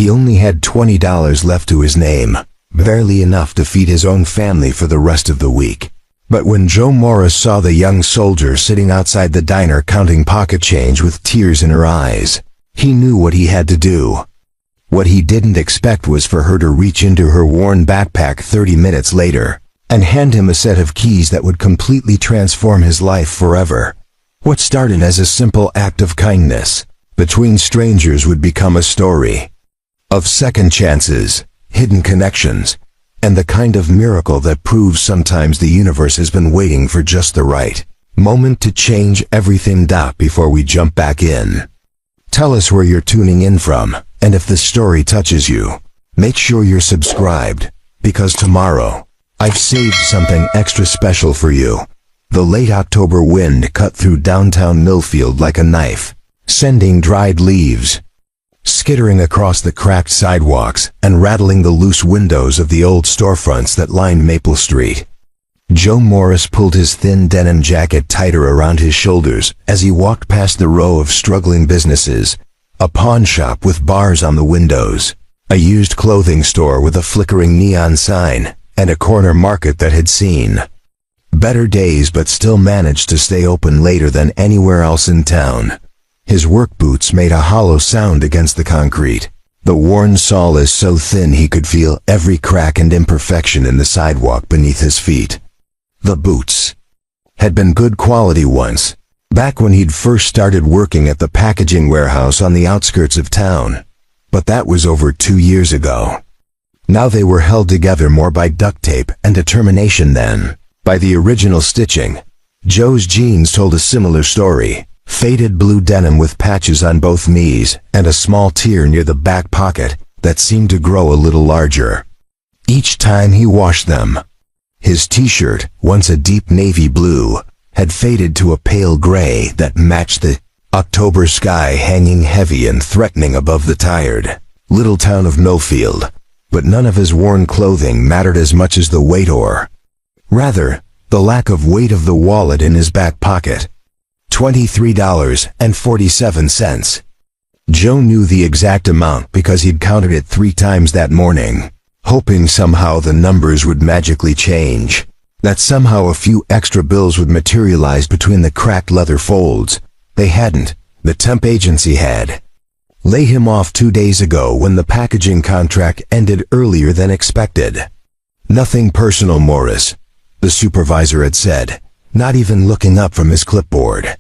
He only had $20 left to his name, barely enough to feed his own family for the rest of the week. But when Joe Morris saw the young soldier sitting outside the diner counting pocket change with tears in her eyes, he knew what he had to do. What he didn't expect was for her to reach into her worn backpack 30 minutes later and hand him a set of keys that would completely transform his life forever. What started as a simple act of kindness between strangers would become a story of second chances, hidden connections, and the kind of miracle that proves sometimes the universe has been waiting for just the right moment to change everything. Before we jump back in, tell us where you're tuning in from, and if this story touches you, make sure you're subscribed, because tomorrow, I've saved something extra special for you. The late October wind cut through downtown Millfield like a knife, sending dried leaves skittering across the cracked sidewalks and rattling the loose windows of the old storefronts that lined Maple Street. Joe Morris pulled his thin denim jacket tighter around his shoulders as he walked past the row of struggling businesses, a pawn shop with bars on the windows, a used clothing store with a flickering neon sign, and a corner market that had seen better days but still managed to stay open later than anywhere else in town. His work boots made a hollow sound against the concrete. The worn sole is so thin he could feel every crack and imperfection in the sidewalk beneath his feet. The boots had been good quality once, back when he'd first started working at the packaging warehouse on the outskirts of town. But that was over 2 years ago. Now they were held together more by duct tape and determination than by the original stitching. Joe's jeans told a similar story. Faded blue denim with patches on both knees and a small tear near the back pocket that seemed to grow a little larger each time he washed them. His t-shirt, once a deep navy blue, had faded to a pale gray that matched the October sky hanging heavy and threatening above the tired little town of Millfield. But none of his worn clothing mattered as much as the weight, or rather, the lack of weight of the wallet in his back pocket. $23.47. Joe knew the exact amount because he'd counted it 3 times that morning, hoping somehow the numbers would magically change, that somehow a few extra bills would materialize between the cracked leather folds. They hadn't. The temp agency had laid him off 2 days ago when the packaging contract ended earlier than expected. Nothing personal, Morris, the supervisor had said, not even looking up from his clipboard.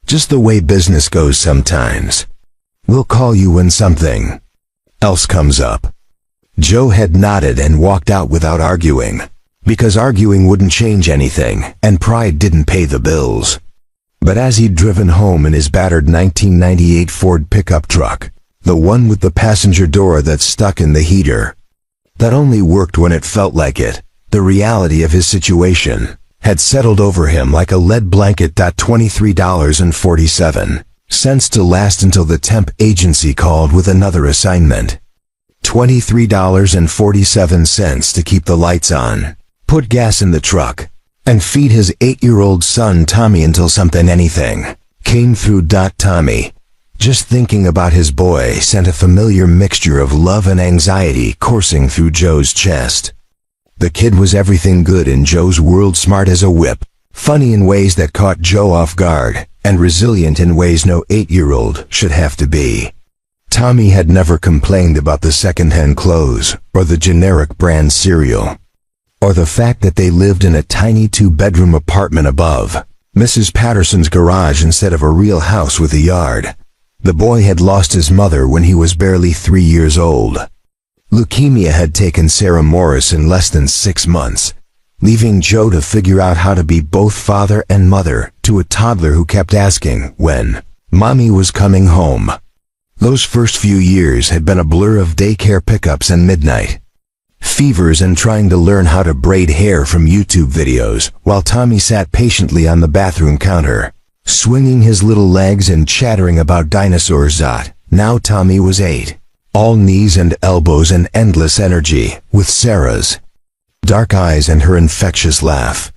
Just the way business goes sometimes. We'll call you when something else comes up. Joe had nodded and walked out without arguing, because arguing wouldn't change anything, and pride didn't pay the bills. But as he'd driven home in his battered 1998 Ford pickup truck, the one with the passenger door that stuck in the heater, that only worked when it felt like it, the reality of his situation had settled over him like a lead blanket. $23.47 to last until the temp agency called with another assignment. $23.47 to keep the lights on, put gas in the truck, and feed his 8-year-old son Tommy until anything came through. Tommy, just thinking about his boy, sent a familiar mixture of love and anxiety coursing through Joe's chest. The kid was everything good in Joe's world, smart as a whip, funny in ways that caught Joe off guard, and resilient in ways no 8-year-old should have to be. Tommy had never complained about the second-hand clothes, or the generic brand cereal, or the fact that they lived in a tiny 2-bedroom apartment above Mrs. Patterson's garage instead of a real house with a yard. The boy had lost his mother when he was barely 3 years old. Leukemia had taken Sarah Morris in less than 6 months, leaving Joe to figure out how to be both father and mother to a toddler who kept asking when Mommy was coming home. Those first few years had been a blur of daycare pickups and midnight fevers and trying to learn how to braid hair from YouTube videos, while Tommy sat patiently on the bathroom counter, swinging his little legs and chattering about dinosaurs. Now Tommy was 8. All knees and elbows and endless energy, with Sarah's dark eyes and her infectious laugh.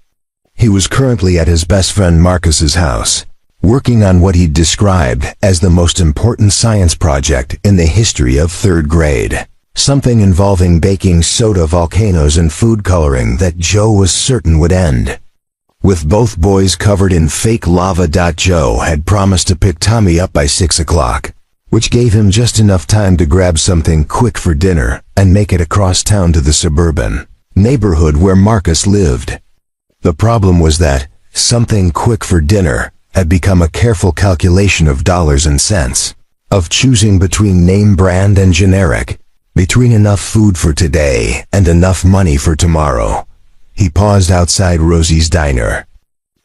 He was currently at his best friend Marcus's house, working on what he'd described as the most important science project in the history of third grade. Something involving baking soda volcanoes and food coloring that Joe was certain would end. With both boys covered in fake lava. Joe had promised to pick Tommy up by 6 o'clock, which gave him just enough time to grab something quick for dinner and make it across town to the suburban neighborhood where Marcus lived. The problem was that something quick for dinner had become a careful calculation of dollars and cents, of choosing between name brand and generic, between enough food for today and enough money for tomorrow. He paused outside Rosie's Diner,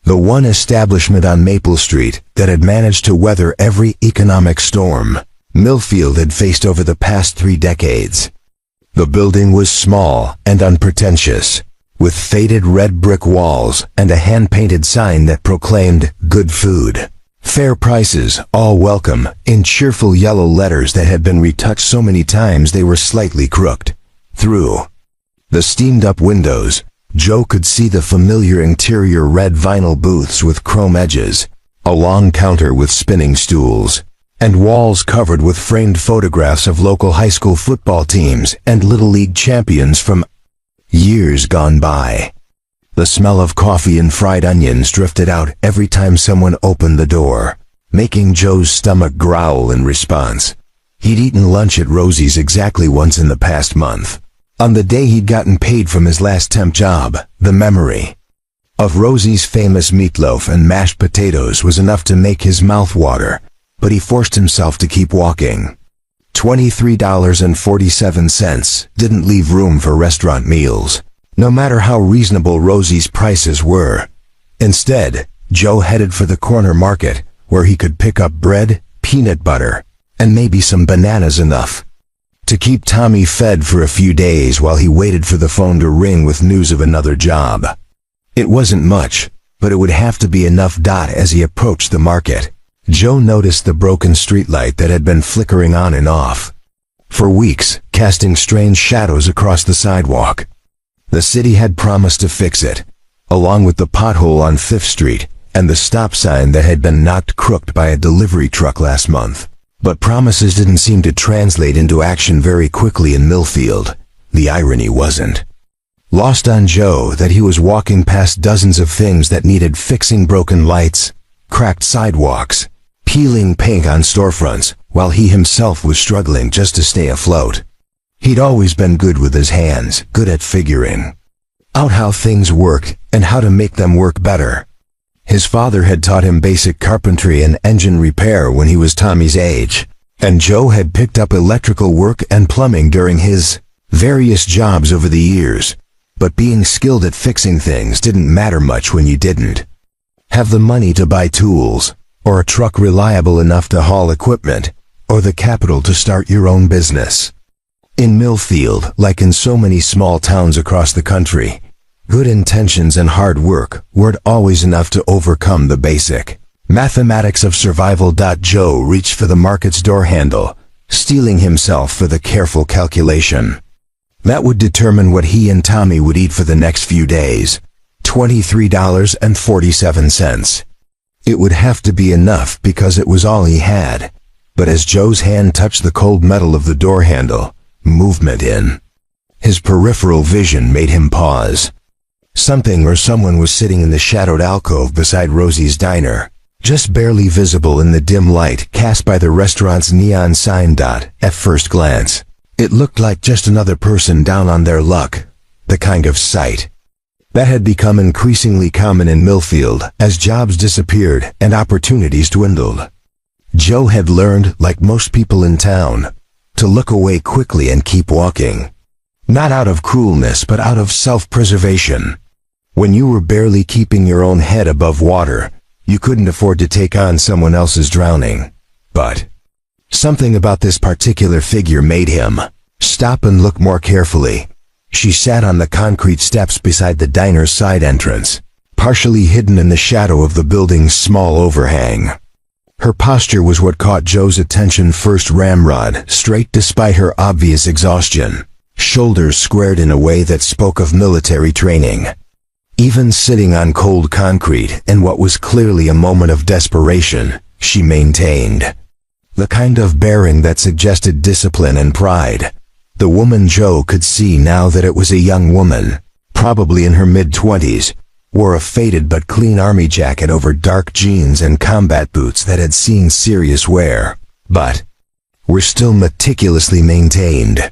the one establishment on Maple Street that had managed to weather every economic storm Millfield had faced over the past 3 decades. The building was small and unpretentious, with faded red brick walls and a hand-painted sign that proclaimed good food, fair prices, all welcome, in cheerful yellow letters that had been retouched so many times they were slightly crooked. Through the steamed-up windows, Joe could see the familiar interior red vinyl booths with chrome edges, a long counter with spinning stools, and walls covered with framed photographs of local high school football teams and Little League champions from years gone by. The smell of coffee and fried onions drifted out every time someone opened the door, making Joe's stomach growl in response. He'd eaten lunch at Rosie's exactly once in the past month. On the day he'd gotten paid from his last temp job, the memory of Rosie's famous meatloaf and mashed potatoes was enough to make his mouth water, but he forced himself to keep walking. $23.47 didn't leave room for restaurant meals, no matter how reasonable Rosie's prices were. Instead, Joe headed for the corner market, where he could pick up bread, peanut butter, and maybe some bananas, enough to keep Tommy fed for a few days while he waited for the phone to ring with news of another job. It wasn't much, but it would have to be enough. As he approached the market, Joe noticed the broken streetlight that had been flickering on and off for weeks, casting strange shadows across the sidewalk. The city had promised to fix it, along with the pothole on 5th Street and the stop sign that had been knocked crooked by a delivery truck last month. But promises didn't seem to translate into action very quickly in Millfield. The irony wasn't lost on Joe that he was walking past dozens of things that needed fixing: broken lights, cracked sidewalks, peeling paint on storefronts, while he himself was struggling just to stay afloat. He'd always been good with his hands, good at figuring out how things worked and how to make them work better. His father had taught him basic carpentry and engine repair when he was Tommy's age, and Joe had picked up electrical work and plumbing during his various jobs over the years. But being skilled at fixing things didn't matter much when you didn't have the money to buy tools, or a truck reliable enough to haul equipment, or the capital to start your own business. In Millfield, like in so many small towns across the country, good intentions and hard work weren't always enough to overcome the basic mathematics of survival. Joe reached for the market's door handle, steeling himself for the careful calculation that would determine what he and Tommy would eat for the next few days. $23.47. It would have to be enough because it was all he had. But as Joe's hand touched the cold metal of the door handle, movement in his peripheral vision made him pause. Something or someone was sitting in the shadowed alcove beside Rosie's Diner, just barely visible in the dim light cast by the restaurant's neon sign. At first glance, it looked like just another person down on their luck, the kind of sight that had become increasingly common in Millfield as jobs disappeared and opportunities dwindled. Joe had learned, like most people in town, to look away quickly and keep walking. Not out of cruelness, but out of self-preservation. When you were barely keeping your own head above water, you couldn't afford to take on someone else's drowning. But something about this particular figure made him stop and look more carefully. She sat on the concrete steps beside the diner's side entrance, partially hidden in the shadow of the building's small overhang. Her posture was what caught Joe's attention first: ramrod straight despite her obvious exhaustion, shoulders squared in a way that spoke of military training. Even sitting on cold concrete in what was clearly a moment of desperation, she maintained the kind of bearing that suggested discipline and pride. The woman Joe could see now that it was a young woman, probably in her mid-20s, wore a faded but clean army jacket over dark jeans and combat boots that had seen serious wear, but were still meticulously maintained.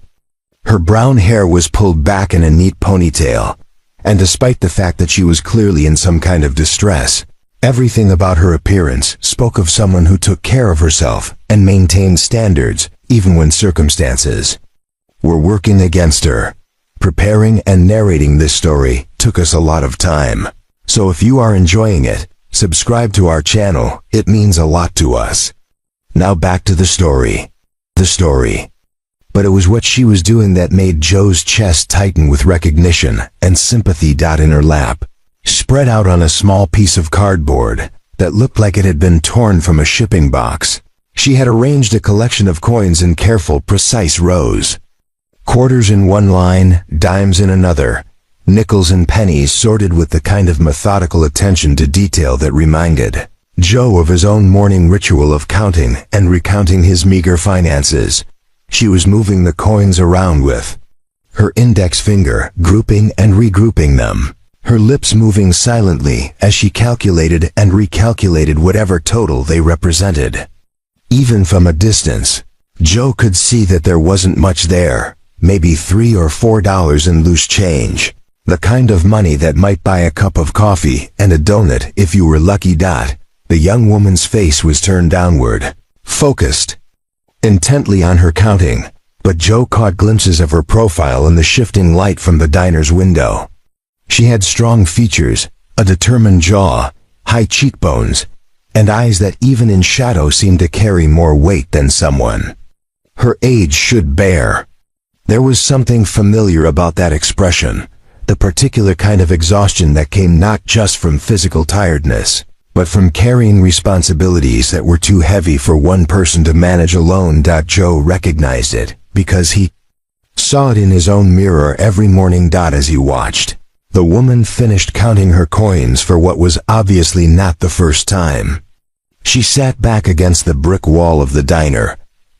Her brown hair was pulled back in a neat ponytail, and despite the fact that she was clearly in some kind of distress, everything about her appearance spoke of someone who took care of herself and maintained standards even when circumstances were working against her. Preparing and narrating this story took us a lot of time, so if you are enjoying it, subscribe to our channel, it means a lot to us. Now back to the story. But it was what she was doing that made Joe's chest tighten with recognition and sympathy. In her lap, spread out on a small piece of cardboard that looked like it had been torn from a shipping box, she had arranged a collection of coins in careful, precise rows. Quarters in one line, dimes in another, nickels and pennies sorted with the kind of methodical attention to detail that reminded Joe of his own morning ritual of counting and recounting his meager finances. She was moving the coins around with her index finger, grouping and regrouping them, her lips moving silently as she calculated and recalculated whatever total they represented. Even from a distance, Joe could see that there wasn't much there, maybe $3 or $4 in loose change, the kind of money that might buy a cup of coffee and a donut if you were lucky. The young woman's face was turned downward, focused intently on her counting, but Joe caught glimpses of her profile in the shifting light from the diner's window. She had strong features, a determined jaw, high cheekbones, and eyes that even in shadow seemed to carry more weight than someone her age should bear. There was something familiar about that expression, the particular kind of exhaustion that came not just from physical tiredness, but from carrying responsibilities that were too heavy for one person to manage alone. Joe recognized it, because he saw it in his own mirror every morning. As he watched the woman finished counting her coins for what was obviously not the first time, she sat back against the brick wall of the diner,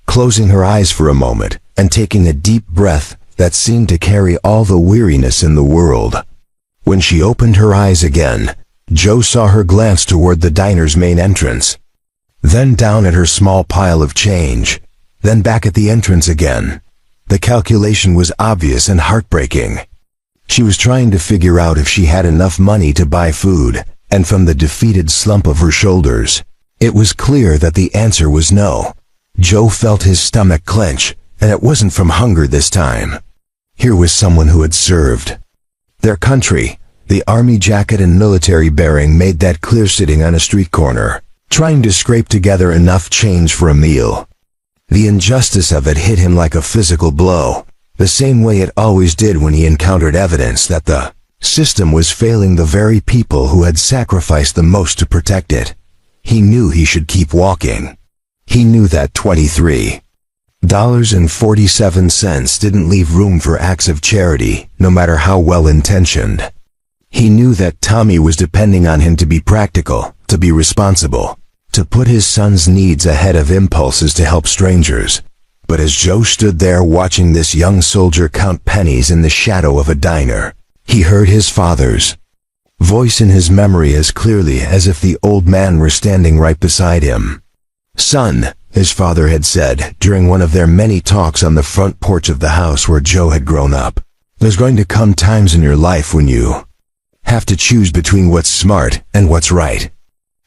closing her eyes for a moment and taking a deep breath that seemed to carry all the weariness in the world. When she opened her eyes again, Joe saw her glance toward the diner's main entrance, then down at her small pile of change, then back at the entrance again. The calculation was obvious and heartbreaking. She was trying to figure out if she had enough money to buy food, and from the defeated slump of her shoulders, it was clear that the answer was no. Joe felt his stomach clench, and it wasn't from hunger this time. Here was someone who had served their country. The army jacket and military bearing made that clear sitting on a street corner, trying to scrape together enough change for a meal. The injustice of it hit him like a physical blow, the same way it always did when he encountered evidence that the system was failing the very people who had sacrificed the most to protect it. He knew he should keep walking. He knew that $23.47 didn't leave room for acts of charity, no matter how well-intentioned. He knew that Tommy was depending on him to be practical, to be responsible, to put his son's needs ahead of impulses to help strangers. But as Joe stood there watching this young soldier count pennies in the shadow of a diner, he heard his father's voice in his memory as clearly as if the old man were standing right beside him. "Son," his father had said during one of their many talks on the front porch of the house where Joe had grown up, "there's going to come times in your life when you have to choose between what's smart and what's right.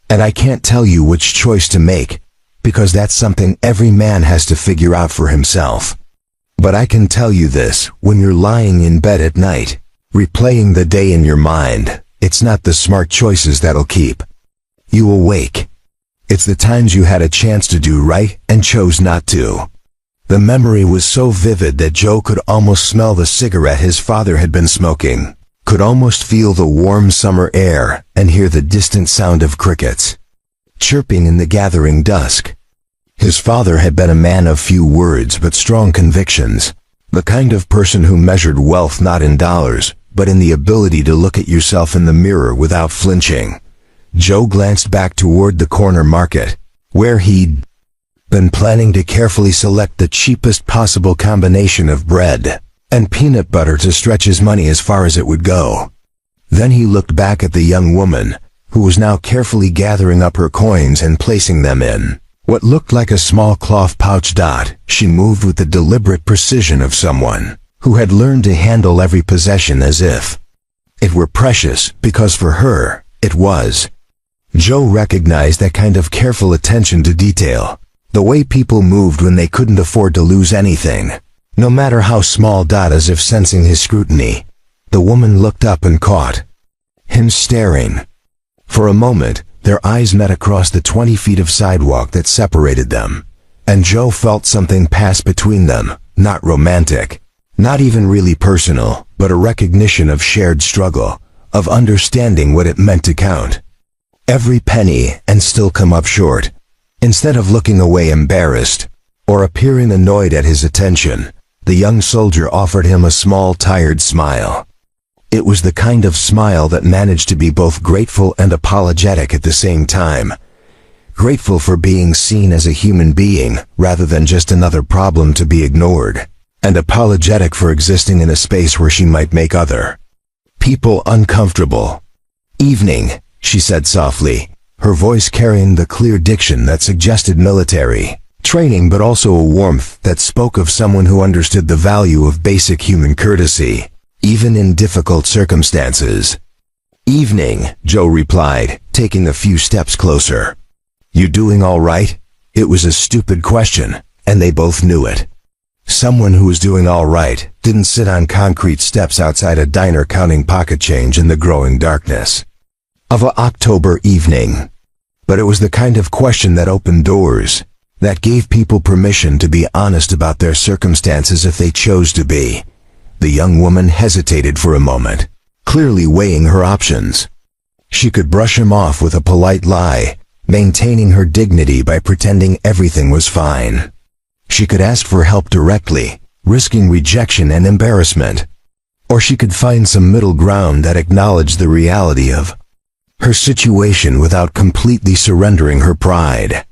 And I can't tell you which choice to make, because that's something every man has to figure out for himself. But I can tell you this, when you're lying in bed at night, replaying the day in your mind, it's not the smart choices that'll keep you awake. It's the times you had a chance to do right and chose not to." The memory was so vivid that Joe could almost smell the cigarette his father had been smoking, could almost feel the warm summer air and hear the distant sound of crickets chirping in the gathering dusk. His father had been a man of few words but strong convictions, the kind of person who measured wealth not in dollars, but in the ability to look at yourself in the mirror without flinching. Joe glanced back toward the corner market, where he'd been planning to carefully select the cheapest possible combination of bread and peanut butter to stretch his money as far as it would go. Then he looked back at the young woman, who was now carefully gathering up her coins and placing them in what looked like a small cloth pouch. She moved with the deliberate precision of someone who had learned to handle every possession as if it were precious, because for her, it was. Joe recognized that kind of careful attention to detail, the way people moved when they couldn't afford to lose anything, no matter how small. As if sensing his scrutiny, the woman looked up and caught him staring. For a moment, their eyes met across the 20 feet of sidewalk that separated them, and Joe felt something pass between them, not romantic, not even really personal, but a recognition of shared struggle, of understanding what it meant to count every penny and still come up short. Instead of looking away embarrassed or appearing annoyed at his attention, the young soldier offered him a small, tired smile. It was the kind of smile that managed to be both grateful and apologetic at the same time. Grateful for being seen as a human being rather than just another problem to be ignored, and apologetic for existing in a space where she might make other people uncomfortable. "Evening," she said softly, her voice carrying the clear diction that suggested military training but also a warmth that spoke of someone who understood the value of basic human courtesy, even in difficult circumstances. "Evening," Joe replied, taking a few steps closer. "You doing all right?" It was a stupid question, and they both knew it. Someone who was doing all right didn't sit on concrete steps outside a diner counting pocket change in the growing darkness of an October evening. But it was the kind of question that opened doors, that gave people permission to be honest about their circumstances if they chose to be. The young woman hesitated for a moment, clearly weighing her options. She could brush him off with a polite lie, maintaining her dignity by pretending everything was fine. She could ask for help directly, risking rejection and embarrassment. Or she could find some middle ground that acknowledged the reality of her situation without completely surrendering her pride.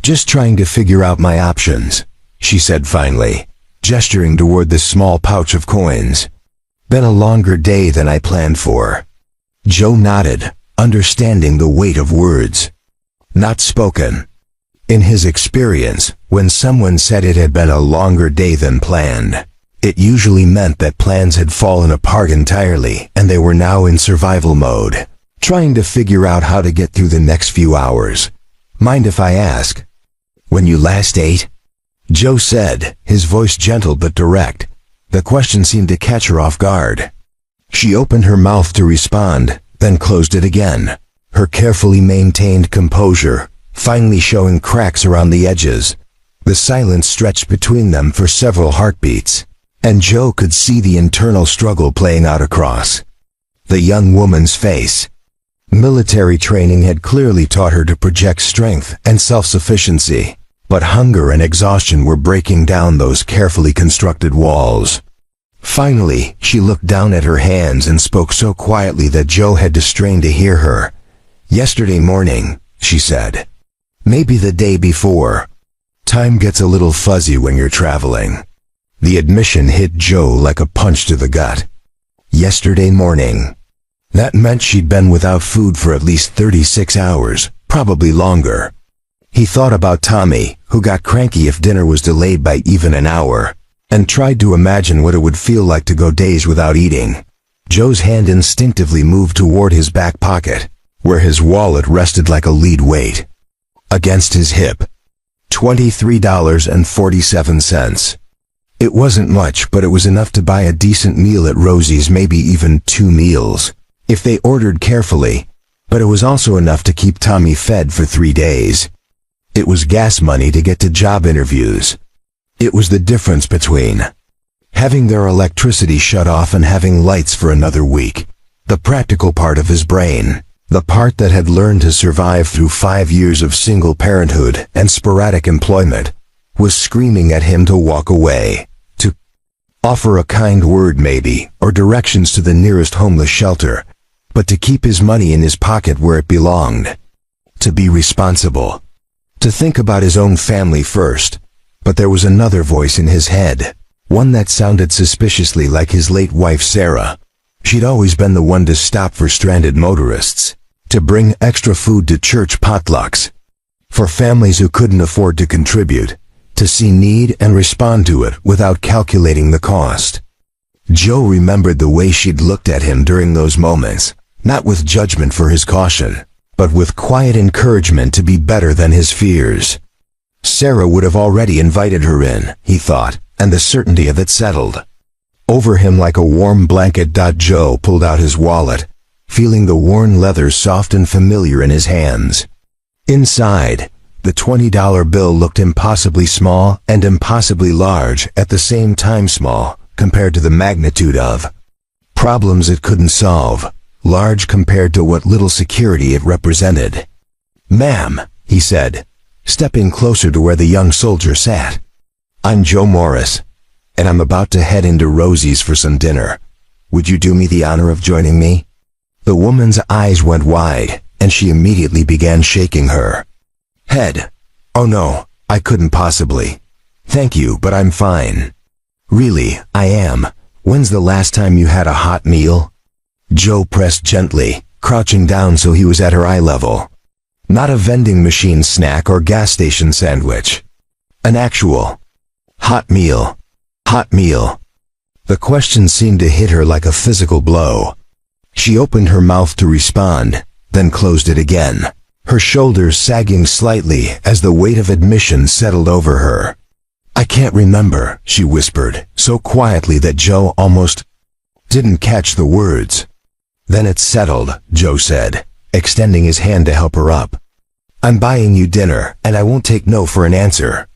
"Just trying to figure out my options," she said finally, gesturing toward the small pouch of coins. "Been a longer day than I planned for." Joe nodded, understanding the weight of words not spoken. In his experience, when someone said it had been a longer day than planned, it usually meant that plans had fallen apart entirely and they were now in survival mode, trying to figure out how to get through the next few hours. "Mind if I ask when you last ate?" Joe said, his voice gentle but direct. The question seemed to catch her off guard. She opened her mouth to respond, then closed it again, her carefully maintained composure finally showing cracks around the edges. The silence stretched between them for several heartbeats, and Joe could see the internal struggle playing out across the young woman's face. Military training had clearly taught her to project strength and self-sufficiency, but hunger and exhaustion were breaking down those carefully constructed walls. Finally, she looked down at her hands and spoke so quietly that Joe had to strain to hear her. "Yesterday morning," she said. "Maybe the day before." Time gets a little fuzzy when you're traveling. The admission hit Joe like a punch to the gut. Yesterday morning. That meant she'd been without food for at least 36 hours, probably longer. He thought about Tommy, who got cranky if dinner was delayed by even an hour, and tried to imagine what it would feel like to go days without eating. Joe's hand instinctively moved toward his back pocket, where his wallet rested like a lead weight against his hip. $23.47. It wasn't much, but it was enough to buy a decent meal at Rosie's, maybe even 2 meals, if they ordered carefully, but it was also enough to keep Tommy fed for 3 days. It was gas money to get to job interviews. It was the difference between having their electricity shut off and having lights for another week. The practical part of his brain, the part that had learned to survive through 5 years of single parenthood and sporadic employment, was screaming at him to walk away, to Offer a kind word maybe, or directions to the nearest homeless shelter, but to keep his money in his pocket where it belonged. To be responsible. To think about his own family first. But there was another voice in his head, one that sounded suspiciously like his late wife Sarah. She'd always been the one to stop for stranded motorists, to bring extra food to church potlucks, for families who couldn't afford to contribute, to see need and respond to it without calculating the cost. Joe remembered the way she'd looked at him during those moments, not with judgment for his caution, but with quiet encouragement to be better than his fears. Sarah would have already invited her in, he thought, and the certainty of it settled over him like a warm blanket. Joe pulled out his wallet, feeling the worn leather soft and familiar in his hands. Inside, the $20 bill looked impossibly small and impossibly large at the same time, small compared to the magnitude of problems it couldn't solve, large compared to what little security it represented. "Ma'am," he said, stepping closer to where the young soldier sat. "I'm Joe Morris, and I'm about to head into Rosie's for some dinner. Would you do me the honor of joining me?" The woman's eyes went wide, and she immediately began shaking her head. "Oh no, I couldn't possibly. Thank you, but I'm fine. Really, I am. When's the last time you had a hot meal?" Joe pressed gently, crouching down so he was at her eye level. Not a vending machine snack or gas station sandwich. An actual hot meal. Hot meal. The question seemed to hit her like a physical blow. She opened her mouth to respond, then closed it again, her shoulders sagging slightly as the weight of admission settled over her. "I can't remember," she whispered, so quietly that Joe almost didn't catch the words. "Then it's settled," Joe said, extending his hand to help her up. "I'm buying you dinner, and I won't take no for an answer."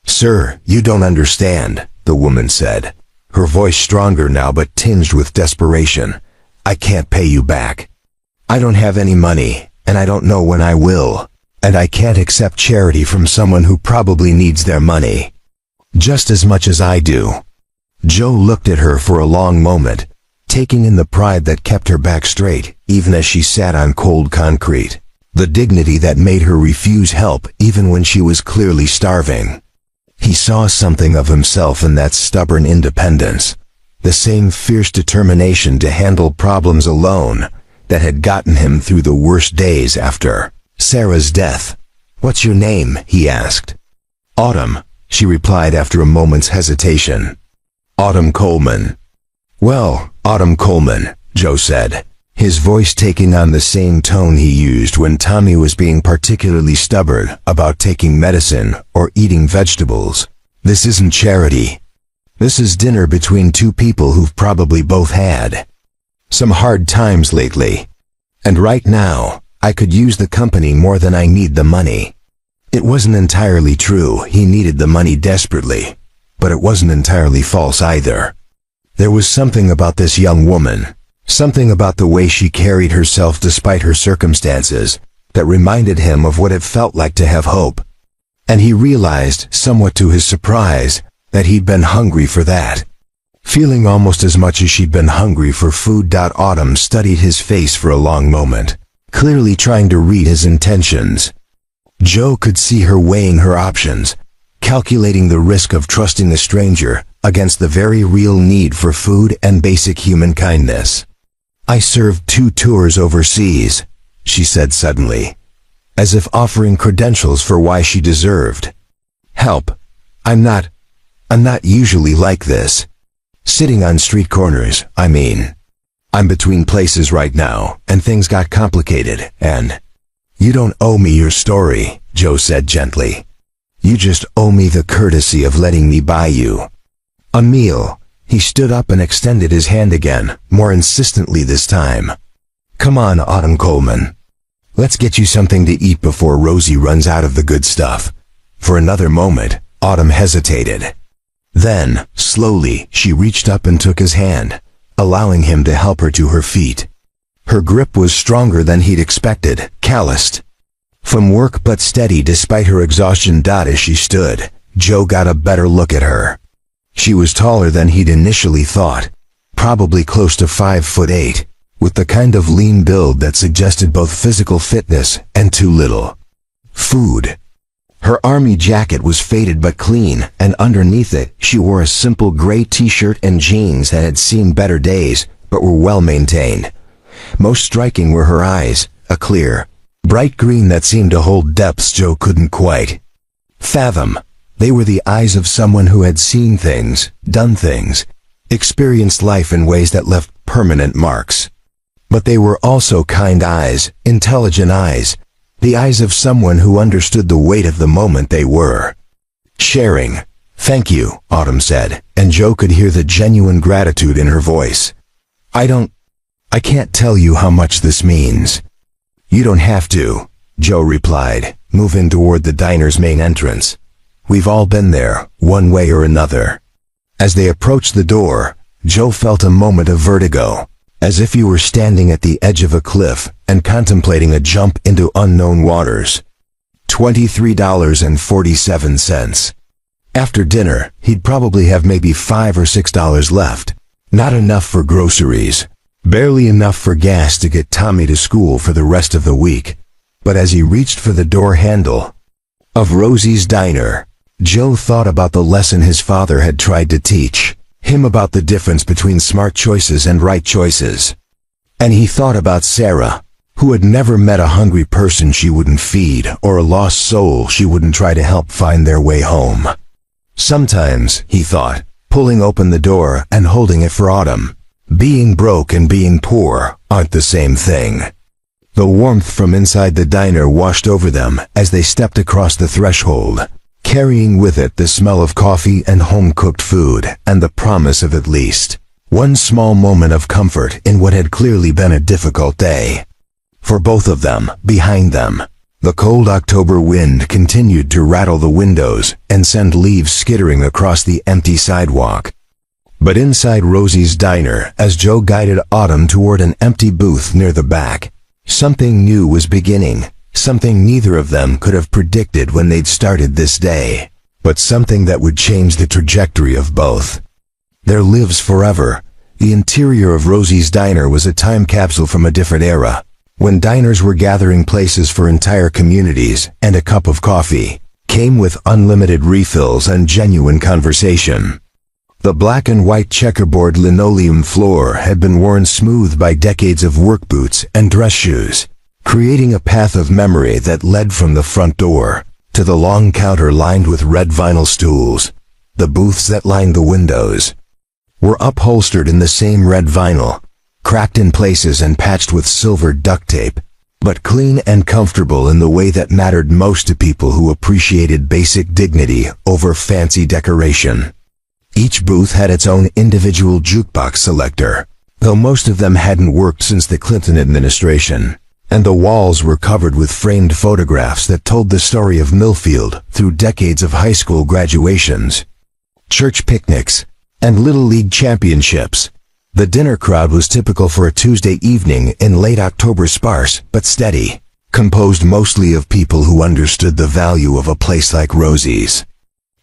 "Sir, you don't understand," the woman said, her voice stronger now but tinged with desperation. "I can't pay you back. I don't have any money, and I don't know when I will, and I can't accept charity from someone who probably needs their money just as much as I do." Joe looked at her for a long moment, taking in the pride that kept her back straight, even as she sat on cold concrete, the dignity that made her refuse help even when she was clearly starving. He saw something of himself in that stubborn independence, the same fierce determination to handle problems alone that had gotten him through the worst days after Sarah's death. "What's your name?" he asked. "Autumn," she replied after a moment's hesitation. "Autumn Coleman." "Well, Autumn Coleman," Joe said, his voice taking on the same tone he used when Tommy was being particularly stubborn about taking medicine or eating vegetables. "This isn't charity. This is dinner between two people who've probably both had some hard times lately. And right now, I could use the company more than I need the money." It wasn't entirely true, he needed the money desperately, but it wasn't entirely false either. There was something about this young woman, something about the way she carried herself despite her circumstances, that reminded him of what it felt like to have hope. And he realized, somewhat to his surprise, that he'd been hungry for that. Feeling almost as much as she'd been hungry for food. Autumn studied his face for a long moment, clearly trying to read his intentions. Joe could see her weighing her options, calculating the risk of trusting a stranger against the very real need for food and basic human kindness. "I served 2 tours overseas," she said suddenly, as if offering credentials for why she deserved help. I'm not usually like this. Sitting on street corners, I mean. I'm between places right now, and things got complicated, and—" "You don't owe me your story," Joe said gently. "You just owe me the courtesy of letting me buy you a meal." He stood up and extended his hand again, more insistently this time. "Come on, Autumn Coleman. Let's get you something to eat before Rosie runs out of the good stuff." For another moment, Autumn hesitated. Then, slowly, she reached up and took his hand, allowing him to help her to her feet. Her grip was stronger than he'd expected, calloused from work but steady despite her exhaustion. As she stood, Joe got a better look at her. She was taller than he'd initially thought, probably close to 5'8", with the kind of lean build that suggested both physical fitness and too little food. Her army jacket was faded but clean, and underneath it she wore a simple gray t-shirt and jeans that had seen better days but were well maintained. Most striking were her eyes, a clear, bright green that seemed to hold depths Joe couldn't quite fathom. They were the eyes of someone who had seen things, done things, experienced life in ways that left permanent marks. But they were also kind eyes, intelligent eyes, the eyes of someone who understood the weight of the moment they were sharing. "Thank you," Autumn said, and Joe could hear the genuine gratitude in her voice. I can't tell you how much this means." "You don't have to," Joe replied, moving toward the diner's main entrance. "We've all been there, one way or another." As they approached the door, Joe felt a moment of vertigo, as if he were standing at the edge of a cliff and contemplating a jump into unknown waters. $23.47. After dinner, he'd probably have maybe $5 or $6 left. Not enough for groceries. Barely enough for gas to get Tommy to school for the rest of the week. But as he reached for the door handle of Rosie's Diner, Joe thought about the lesson his father had tried to teach him about the difference between smart choices and right choices. And he thought about Sarah, who had never met a hungry person she wouldn't feed or a lost soul she wouldn't try to help find their way home. Sometimes, he thought, pulling open the door and holding it for Autumn, being broke and being poor aren't the same thing. The warmth from inside the diner washed over them as they stepped across the threshold, carrying with it the smell of coffee and home-cooked food and the promise of at least one small moment of comfort in what had clearly been a difficult day. For both of them, behind them, the cold October wind continued to rattle the windows and send leaves skittering across the empty sidewalk. But inside Rosie's Diner, as Joe guided Autumn toward an empty booth near the back, something new was beginning, something neither of them could have predicted when they'd started this day, but something that would change the trajectory of both their lives forever. The interior of Rosie's Diner was a time capsule from a different era, when diners were gathering places for entire communities, and a cup of coffee came with unlimited refills and genuine conversation. The black and white checkerboard linoleum floor had been worn smooth by decades of work boots and dress shoes, creating a path of memory that led from the front door to the long counter lined with red vinyl stools. The booths that lined the windows were upholstered in the same red vinyl, cracked in places and patched with silver duct tape, but clean and comfortable in the way that mattered most to people who appreciated basic dignity over fancy decoration. Each booth had its own individual jukebox selector, though most of them hadn't worked since the Clinton administration, and the walls were covered with framed photographs that told the story of Millfield through decades of high school graduations, church picnics, and Little League championships. The dinner crowd was typical for a Tuesday evening in late October, sparse but steady, composed mostly of people who understood the value of a place like Rosie's.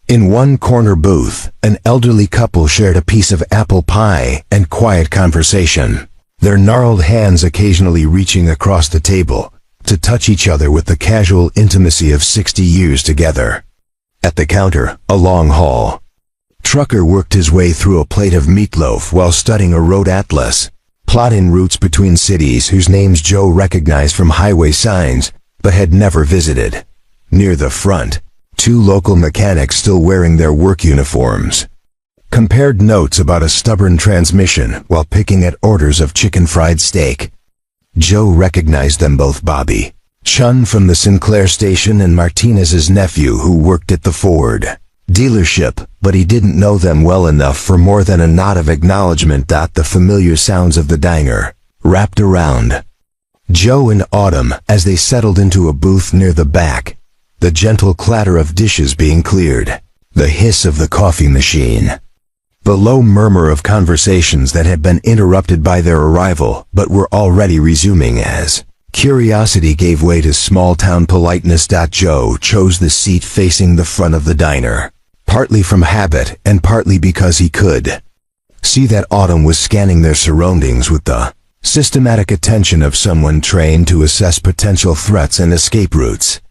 In one corner booth, an elderly couple shared a piece of apple pie and quiet conversation, their gnarled hands occasionally reaching across the table to touch each other with the casual intimacy of 60 years together. At the counter, a long haul trucker worked his way through a plate of meatloaf while studying a road atlas, plotting routes between cities whose names Joe recognized from highway signs but had never visited. Near the front, two local mechanics still wearing their work uniforms compared notes about a stubborn transmission while picking at orders of chicken fried steak. Joe recognized them both: Bobby Chun from the Sinclair station and Martinez's nephew who worked at the Ford dealership, but he didn't know them well enough for more than a nod of acknowledgement. The familiar sounds of the diner wrapped around Joe and Autumn as they settled into a booth near the back, the gentle clatter of dishes being cleared, the hiss of the coffee machine, the low murmur of conversations that had been interrupted by their arrival but were already resuming as curiosity gave way to small-town politeness. Joe chose the seat facing the front of the diner, partly from habit and partly because he could see that Autumn was scanning their surroundings with the systematic attention of someone trained to assess potential threats and escape routes.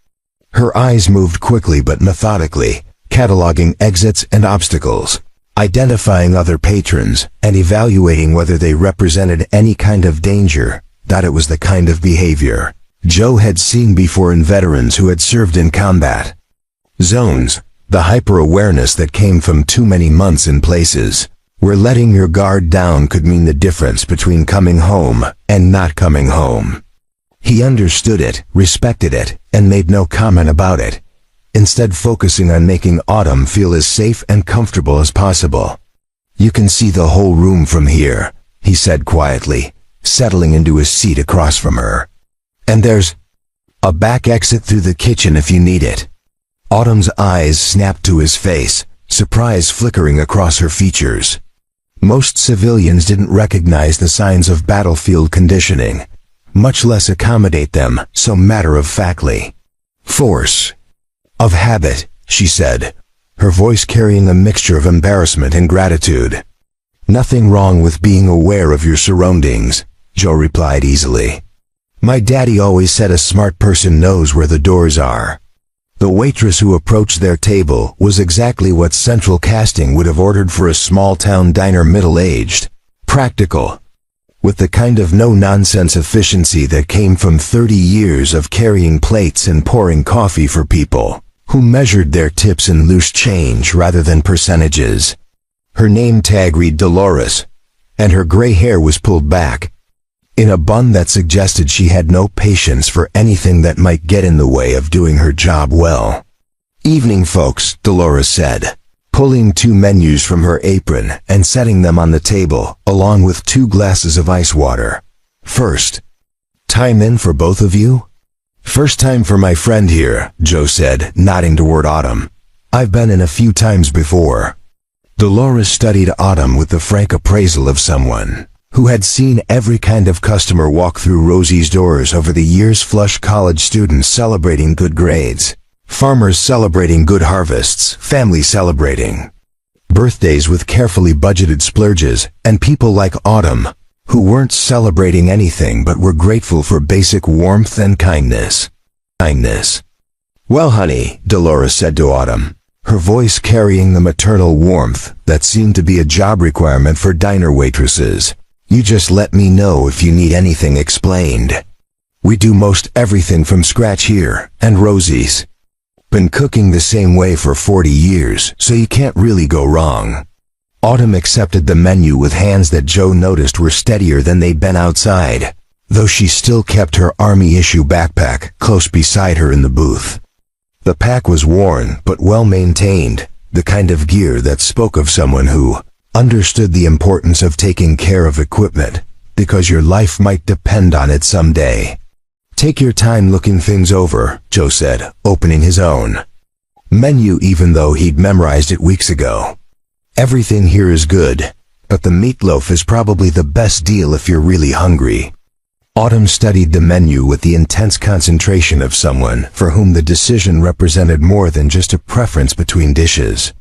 Her eyes moved quickly but methodically, cataloging exits and obstacles, identifying other patrons, and evaluating whether they represented any kind of danger. That it was the kind of behavior Joe had seen before in veterans who had served in combat zones, the hyper-awareness that came from too many months in places where letting your guard down could mean the difference between coming home and not coming home. He understood it, respected it, and made no comment about it, instead focusing on making Autumn feel as safe and comfortable as possible. "You can see the whole room from here," he said quietly, settling into his seat across from her. "And there's a back exit through the kitchen if you need it." Autumn's eyes snapped to his face, surprise flickering across her features. Most civilians didn't recognize the signs of battlefield conditioning, much less accommodate them so matter-of-factly. "Force of habit," she said, her voice carrying a mixture of embarrassment and gratitude. "Nothing wrong with being aware of your surroundings," Joe replied easily. "My daddy always said a smart person knows where the doors are." The waitress who approached their table was exactly what central casting would have ordered for a small-town diner, middle-aged, practical, with the kind of no-nonsense efficiency that came from 30 years of carrying plates and pouring coffee for people who measured their tips in loose change rather than percentages. Her name tag read Dolores, and her gray hair was pulled back in a bun that suggested she had no patience for anything that might get in the way of doing her job well. "Evening, folks," Dolores said, pulling 2 menus from her apron and setting them on the table, along with 2 glasses of ice water. "First time in for both of you?" "First time for my friend here," Joe said, nodding toward Autumn. "I've been in a few times before." Dolores studied Autumn with the frank appraisal of someone who had seen every kind of customer walk through Rosie's doors over the years: flush college students celebrating good grades, farmers celebrating good harvests, families celebrating birthdays with carefully budgeted splurges, and people like Autumn, who weren't celebrating anything but were grateful for basic warmth and kindness. "Well, honey," Dolores said to Autumn, her voice carrying the maternal warmth that seemed to be a job requirement for diner waitresses, "you just let me know if you need anything explained. We do most everything from scratch here, and Rosie's been cooking the same way for 40 years, so you can't really go wrong." Autumn accepted the menu with hands that Joe noticed were steadier than they'd been outside, though she still kept her army-issue backpack close beside her in the booth. The pack was worn but well-maintained, the kind of gear that spoke of someone who understood the importance of taking care of equipment, because your life might depend on it someday. "Take your time looking things over," Joe said, opening his own menu even though he'd memorized it weeks ago. "Everything here is good, but the meatloaf is probably the best deal if you're really hungry." Autumn studied the menu with the intense concentration of someone for whom the decision represented more than just a preference between dishes.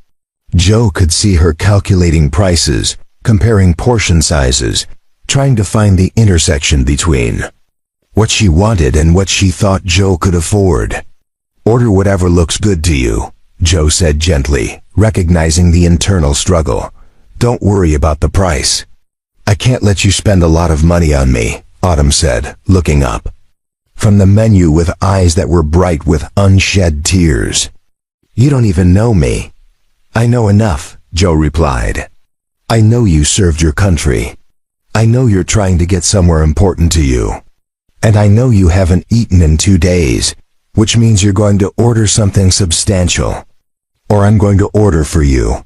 Joe could see her calculating prices, comparing portion sizes, trying to find the intersection between what she wanted and what she thought Joe could afford. "Order whatever looks good to you," Joe said gently, recognizing the internal struggle. "Don't worry about the price." "I can't let you spend a lot of money on me," Autumn said, looking up from the menu with eyes that were bright with unshed tears. "You don't even know me." "I know enough," Joe replied. "I know you served your country. I know you're trying to get somewhere important to you. And I know you haven't eaten in 2 days, which means you're going to order something substantial. Or I'm going to order for you."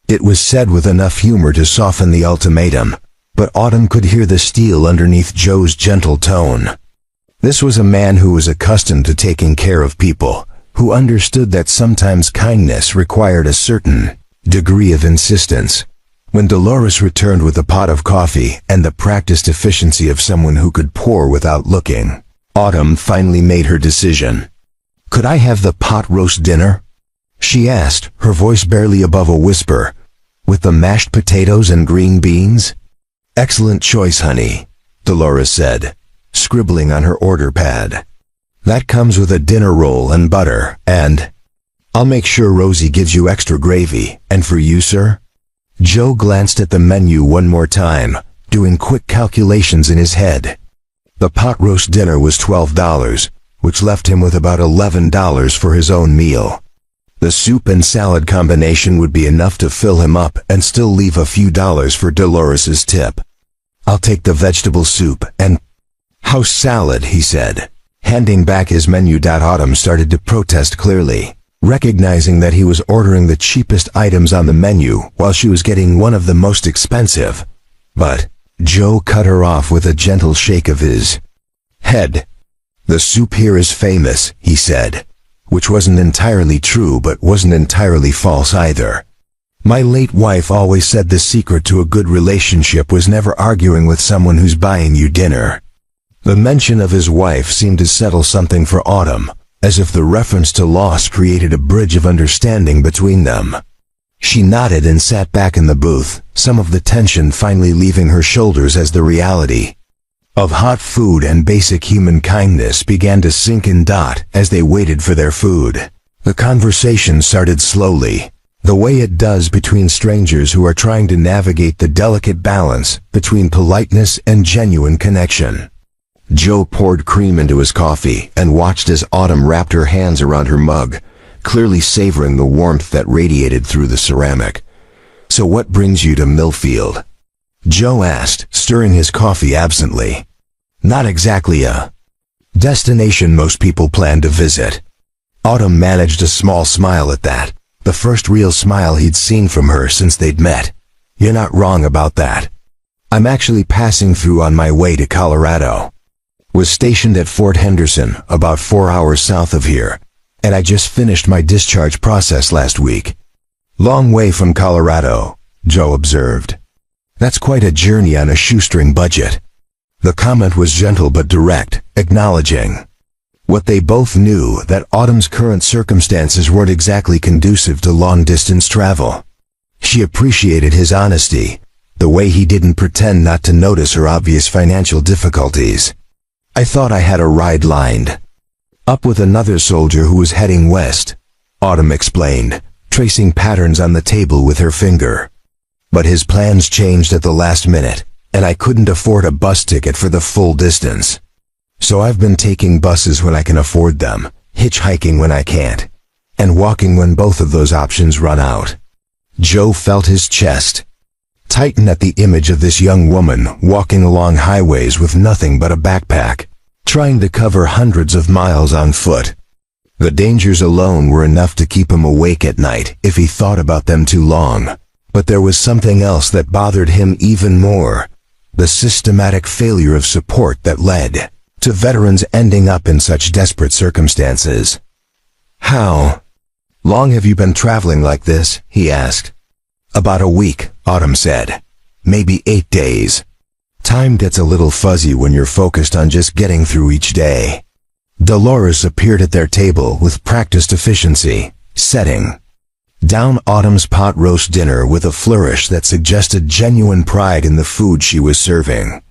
It was said with enough humor to soften the ultimatum, but Autumn could hear the steel underneath Joe's gentle tone. This was a man who was accustomed to taking care of people, who understood that sometimes kindness required a certain degree of insistence. When Dolores returned with a pot of coffee and the practiced efficiency of someone who could pour without looking, Autumn finally made her decision. "Could I have the pot roast dinner?" she asked, her voice barely above a whisper. "With the mashed potatoes and green beans?" "Excellent choice, honey," Dolores said, scribbling on her order pad. "That comes with a dinner roll and butter, and I'll make sure Rosie gives you extra gravy. And for you, sir?" Joe glanced at the menu one more time, doing quick calculations in his head. The pot roast dinner was $12, which left him with about $11 for his own meal. The soup and salad combination would be enough to fill him up and still leave a few dollars for Dolores's tip. "I'll take the vegetable soup and house salad," he said, handing back his menu. Autumn started to protest clearly, recognizing that he was ordering the cheapest items on the menu while she was getting one of the most expensive. But Joe cut her off with a gentle shake of his head. "The soup here is famous," he said, which wasn't entirely true but wasn't entirely false either. "My late wife always said the secret to a good relationship was never arguing with someone who's buying you dinner." The mention of his wife seemed to settle something for Autumn, as if the reference to loss created a bridge of understanding between them. She nodded and sat back in the booth, some of the tension finally leaving her shoulders as the reality of hot food and basic human kindness began to sink in. As they waited for their food, the conversation started slowly, the way it does between strangers who are trying to navigate the delicate balance between politeness and genuine connection. Joe poured cream into his coffee and watched as Autumn wrapped her hands around her mug, clearly savoring the warmth that radiated through the ceramic. "So what brings you to Millfield?" Joe asked, stirring his coffee absently. "Not exactly a destination most people plan to visit." Autumn managed a small smile at that, the first real smile he'd seen from her since they'd met. "You're not wrong about that. I'm actually passing through on my way to Colorado. Was stationed at Fort Henderson, about 4 hours south of here, and I just finished my discharge process last week." "Long way from Colorado," Joe observed. "That's quite a journey on a shoestring budget." The comment was gentle but direct, acknowledging what they both knew, that Autumn's current circumstances weren't exactly conducive to long-distance travel. She appreciated his honesty, the way he didn't pretend not to notice her obvious financial difficulties. "I thought I had a ride lined up with another soldier who was heading west," Autumn explained, tracing patterns on the table with her finger. "But his plans changed at the last minute, and I couldn't afford a bus ticket for the full distance. So I've been taking buses when I can afford them, hitchhiking when I can't, and walking when both of those options run out." Joe felt his chest tighten at the image of this young woman walking along highways with nothing but a backpack, trying to cover hundreds of miles on foot. The dangers alone were enough to keep him awake at night if he thought about them too long. But there was something else that bothered him even more: the systematic failure of support that led to veterans ending up in such desperate circumstances. "How long have you been traveling like this?" he asked. "About a week," Autumn said. "Maybe 8 days. Time gets a little fuzzy when you're focused on just getting through each day." Dolores appeared at their table with practiced efficiency, setting down Autumn's pot roast dinner with a flourish that suggested genuine pride in the food she was serving.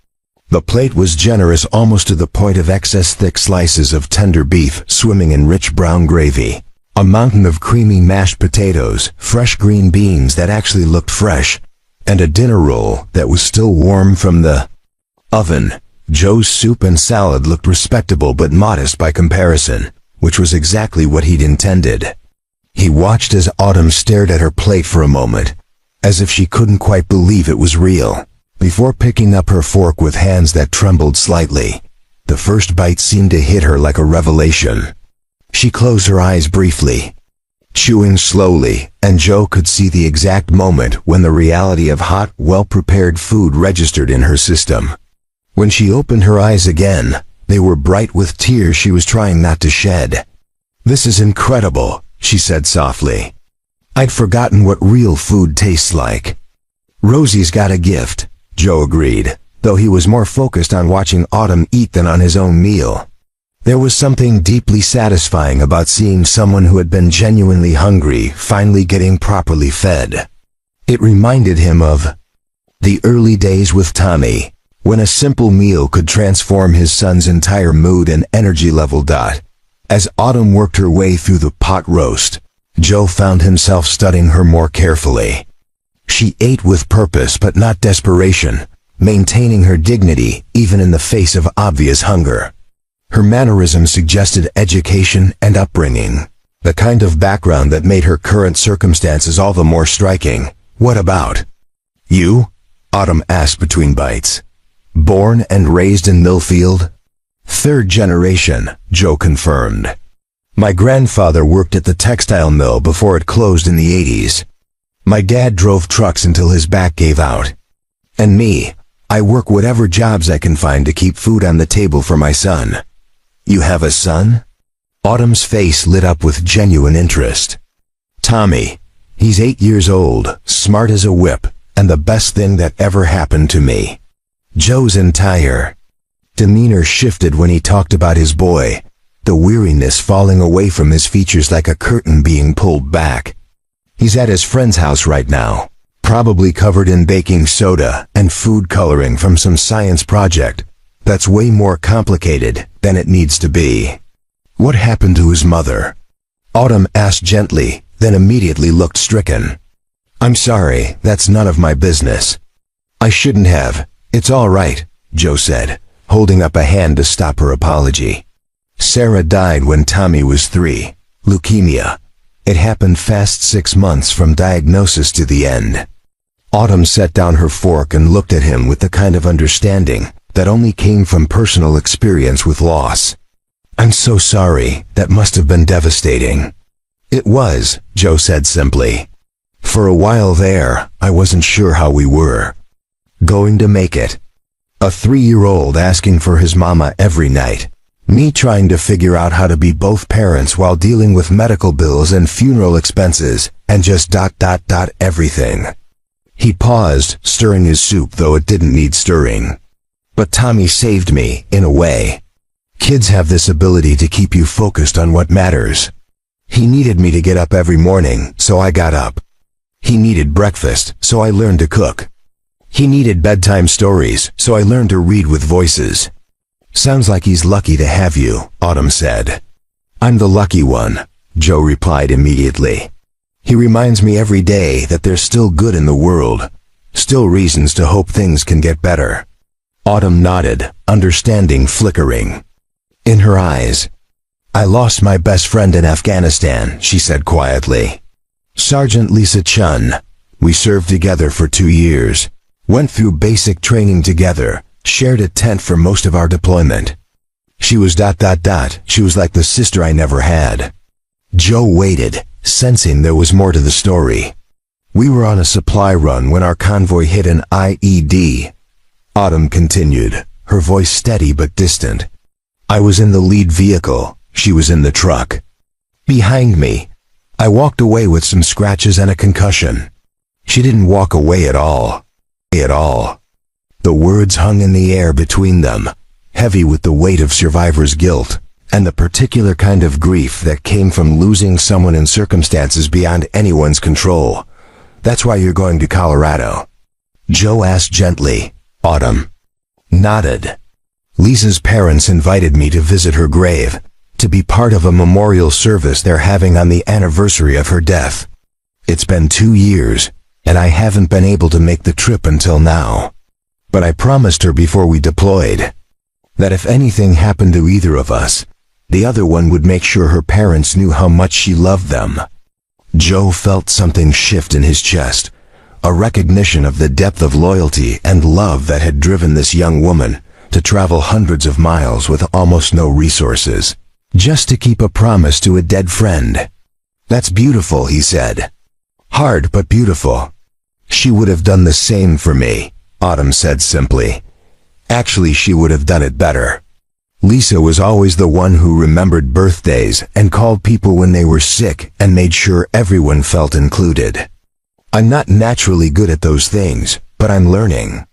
The plate was generous, almost to the point of excess, thick slices of tender beef swimming in rich brown gravy, a mountain of creamy mashed potatoes, fresh green beans that actually looked fresh, and a dinner roll that was still warm from the oven. Joe's soup and salad looked respectable but modest by comparison, which was exactly what he'd intended. He watched as Autumn stared at her plate for a moment, as if she couldn't quite believe it was real, before picking up her fork with hands that trembled slightly. The first bite seemed to hit her like a revelation. She closed her eyes briefly, chewing slowly, and Joe could see the exact moment when the reality of hot, well-prepared food registered in her system. When she opened her eyes again, they were bright with tears she was trying not to shed. "This is incredible," she said softly. "I'd forgotten what real food tastes like." "Rosie's got a gift," Joe agreed, though he was more focused on watching Autumn eat than on his own meal. There was something deeply satisfying about seeing someone who had been genuinely hungry finally getting properly fed. It reminded him of the early days with Tommy, when a simple meal could transform his son's entire mood and energy level. As Autumn worked her way through the pot roast, Joe found himself studying her more carefully. She ate with purpose but not desperation, maintaining her dignity even in the face of obvious hunger. Her mannerisms suggested education and upbringing, the kind of background that made her current circumstances all the more striking. "What about you?" Autumn asked between bites. "Born and raised in Millfield?" "Third generation," Joe confirmed. "My grandfather worked at the textile mill before it closed in the 80s. My dad drove trucks until his back gave out. And me, I work whatever jobs I can find to keep food on the table for my son." "You have a son?" Autumn's face lit up with genuine interest. "Tommy. He's 8 years old, smart as a whip, and the best thing that ever happened to me." Joe's entire demeanor shifted when he talked about his boy, the weariness falling away from his features like a curtain being pulled back. "He's at his friend's house right now, probably covered in baking soda and food coloring from some science project that's way more complicated than it needs to be." "What happened to his mother?" Autumn asked gently, then immediately looked stricken. "I'm sorry, that's none of my business." "I shouldn't have. It's all right," Joe said, holding up a hand to stop her apology. "Sarah died when Tommy was 3. Leukemia. It happened fast, 6 months from diagnosis to the end." Autumn set down her fork and looked at him with the kind of understanding that only came from personal experience with loss. "I'm so sorry, that must have been devastating." "It was," Joe said simply. "For a while there, I wasn't sure how we were going to make it. A 3-year-old asking for his mama every night. Me trying to figure out how to be both parents while dealing with medical bills and funeral expenses, and just ... everything." He paused, stirring his soup though it didn't need stirring. "But Tommy saved me, in a way. Kids have this ability to keep you focused on what matters. He needed me to get up every morning, so I got up. He needed breakfast, so I learned to cook. He needed bedtime stories, so I learned to read with voices." "Sounds like he's lucky to have you," Autumn said. "I'm the lucky one," Joe replied immediately. "He reminds me every day that there's still good in the world, still reasons to hope things can get better." Autumn nodded, understanding flickering in her eyes. "I lost my best friend in Afghanistan," she said quietly. "Sergeant Lisa Chun. We served together for 2 years. Went through basic training together, shared a tent for most of our deployment. She was ... She was like the sister I never had." Joe waited, sensing there was more to the story. "We were on a supply run when our convoy hit an IED." Autumn continued, her voice steady but distant. "I was in the lead vehicle, she was in the truck. Behind me. I walked away with some scratches and a concussion. She didn't walk away at all. The words hung in the air between them, heavy with the weight of survivor's guilt, and the particular kind of grief that came from losing someone in circumstances beyond anyone's control. "That's why you're going to Colorado?" Joe asked gently. Autumn nodded. "Lisa's parents invited me to visit her grave, to be part of a memorial service they're having on the anniversary of her death. It's been 2 years, and I haven't been able to make the trip until now. But I promised her before we deployed that if anything happened to either of us, the other one would make sure her parents knew how much she loved them." Joe felt something shift in his chest, a recognition of the depth of loyalty and love that had driven this young woman to travel hundreds of miles with almost no resources, just to keep a promise to a dead friend. "That's beautiful," he said. "Hard but beautiful." "She would have done the same for me," Autumn said simply. "Actually, she would have done it better. Lisa was always the one who remembered birthdays and called people when they were sick and made sure everyone felt included. I'm not naturally good at those things, but I'm learning."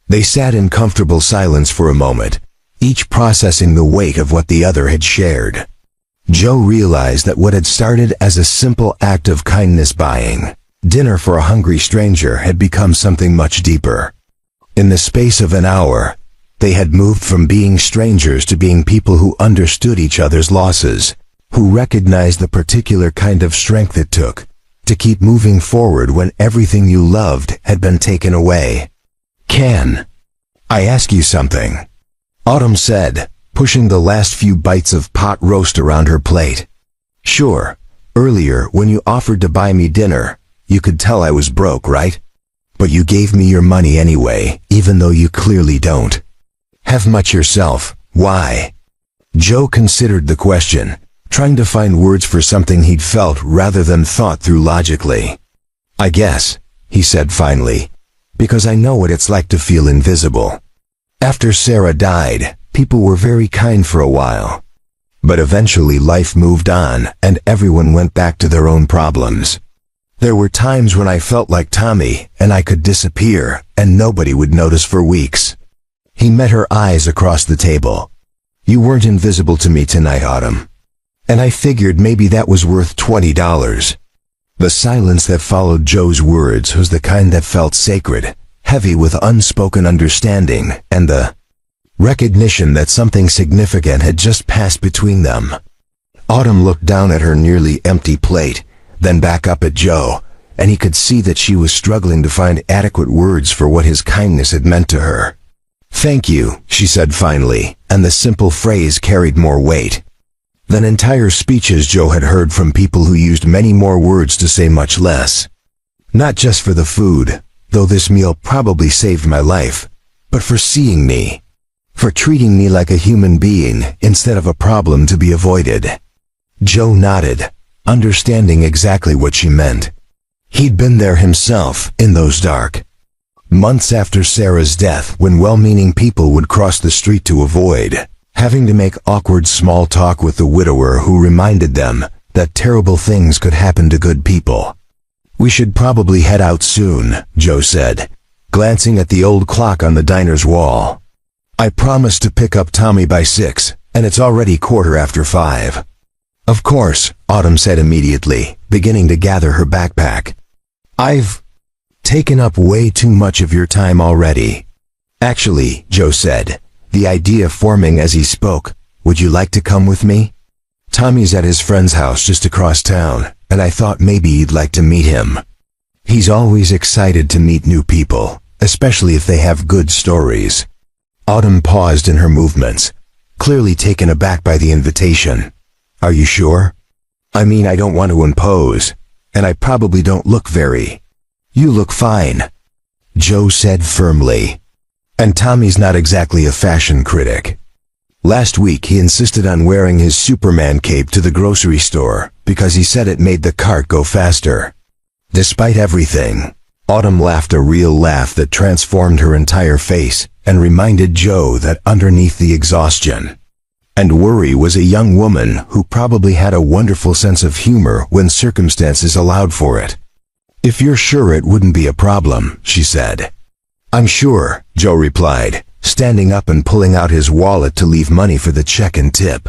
They sat in comfortable silence for a moment, each processing the weight of what the other had shared. Joe realized that what had started as a simple act of kindness, buying dinner for a hungry stranger, had become something much deeper. In the space of an hour, they had moved from being strangers to being people who understood each other's losses, who recognized the particular kind of strength it took to keep moving forward when everything you loved had been taken away. "Can I ask you something?" Autumn said, pushing the last few bites of pot roast around her plate. "Sure. Earlier, when you offered to buy me dinner, you could tell I was broke, right? But you gave me your money anyway, even though you clearly don't have much yourself. Why?" Joe considered the question, trying to find words for something he'd felt rather than thought through logically. "I guess," he said finally, "because I know what it's like to feel invisible. After Sarah died, people were very kind for a while. But eventually life moved on, and everyone went back to their own problems. There were times when I felt like Tommy, and I could disappear, and nobody would notice for weeks." He met her eyes across the table. "You weren't invisible to me tonight, Autumn. And I figured maybe that was worth $20. The silence that followed Joe's words was the kind that felt sacred, heavy with unspoken understanding, and the recognition that something significant had just passed between them. Autumn looked down at her nearly empty plate, then back up at Joe, and he could see that she was struggling to find adequate words for what his kindness had meant to her. "Thank you," she said finally, and the simple phrase carried more weight than entire speeches Joe had heard from people who used many more words to say much less. "Not just for the food, though this meal probably saved my life, but for seeing me, for treating me like a human being instead of a problem to be avoided." Joe nodded, understanding exactly what she meant. He'd been there himself in those dark months after Sarah's death, when well-meaning people would cross the street to avoid having to make awkward small talk with the widower who reminded them that terrible things could happen to good people. "We should probably head out soon," Joe said, glancing at the old clock on the diner's wall. "I promised to pick up Tommy by 6, and it's already 5:15. "Of course," Autumn said immediately, beginning to gather her backpack. "I've taken up way too much of your time already." "Actually," Joe said, the idea forming as he spoke, "would you like to come with me? Tommy's at his friend's house just across town, and I thought maybe you'd like to meet him. He's always excited to meet new people, especially if they have good stories." Autumn paused in her movements, clearly taken aback by the invitation. "Are you sure? I mean, I don't want to impose, and I probably don't look very—" "You look fine," Joe said firmly. "And Tommy's not exactly a fashion critic. Last week he insisted on wearing his Superman cape to the grocery store because he said it made the cart go faster." Despite everything, Autumn laughed a real laugh that transformed her entire face and reminded Joe that underneath the exhaustion and worry was a young woman who probably had a wonderful sense of humor when circumstances allowed for it. "If you're sure it wouldn't be a problem," she said. "I'm sure," Joe replied, standing up and pulling out his wallet to leave money for the check and tip.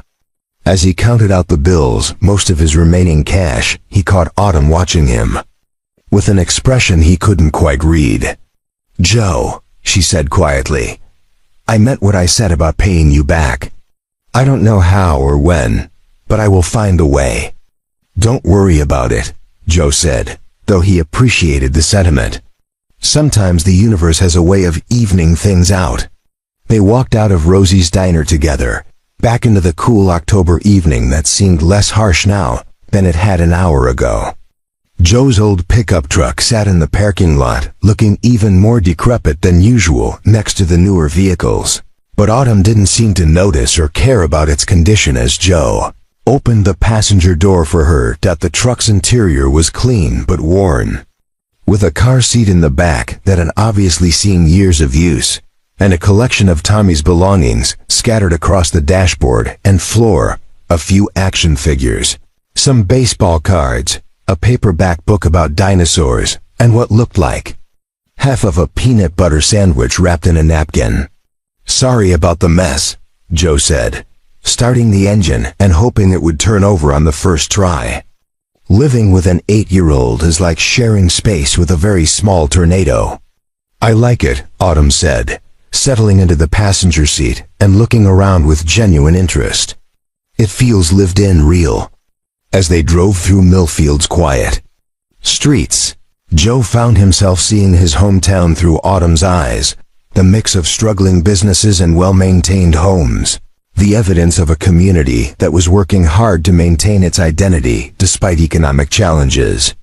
As he counted out the bills, most of his remaining cash, he caught Autumn watching him with an expression he couldn't quite read. "Joe," she said quietly, "I meant what I said about paying you back. I don't know how or when, but I will find a way." "Don't worry about it," Joe said, though he appreciated the sentiment. "Sometimes the universe has a way of evening things out." They walked out of Rosie's diner together, back into the cool October evening that seemed less harsh now than it had an hour ago. Joe's old pickup truck sat in the parking lot, looking even more decrepit than usual next to the newer vehicles. But Autumn didn't seem to notice or care about its condition as Joe opened the passenger door for her. The truck's interior was clean but worn, with a car seat in the back that had obviously seen years of use, and a collection of Tommy's belongings scattered across the dashboard and floor, a few action figures, some baseball cards, a paperback book about dinosaurs, and what looked like half of a peanut butter sandwich wrapped in a napkin. "Sorry about the mess," Joe said, starting the engine and hoping it would turn over on the first try. Living with an 8-year-old is like sharing space with a very small tornado. I like it, Autumn said, settling into the passenger seat and looking around with genuine interest. It feels lived in, real. As they drove through Millfield's quiet streets, Joe found himself seeing his hometown through Autumn's eyes, the mix of struggling businesses and well-maintained homes, the evidence of a community that was working hard to maintain its identity despite economic challenges.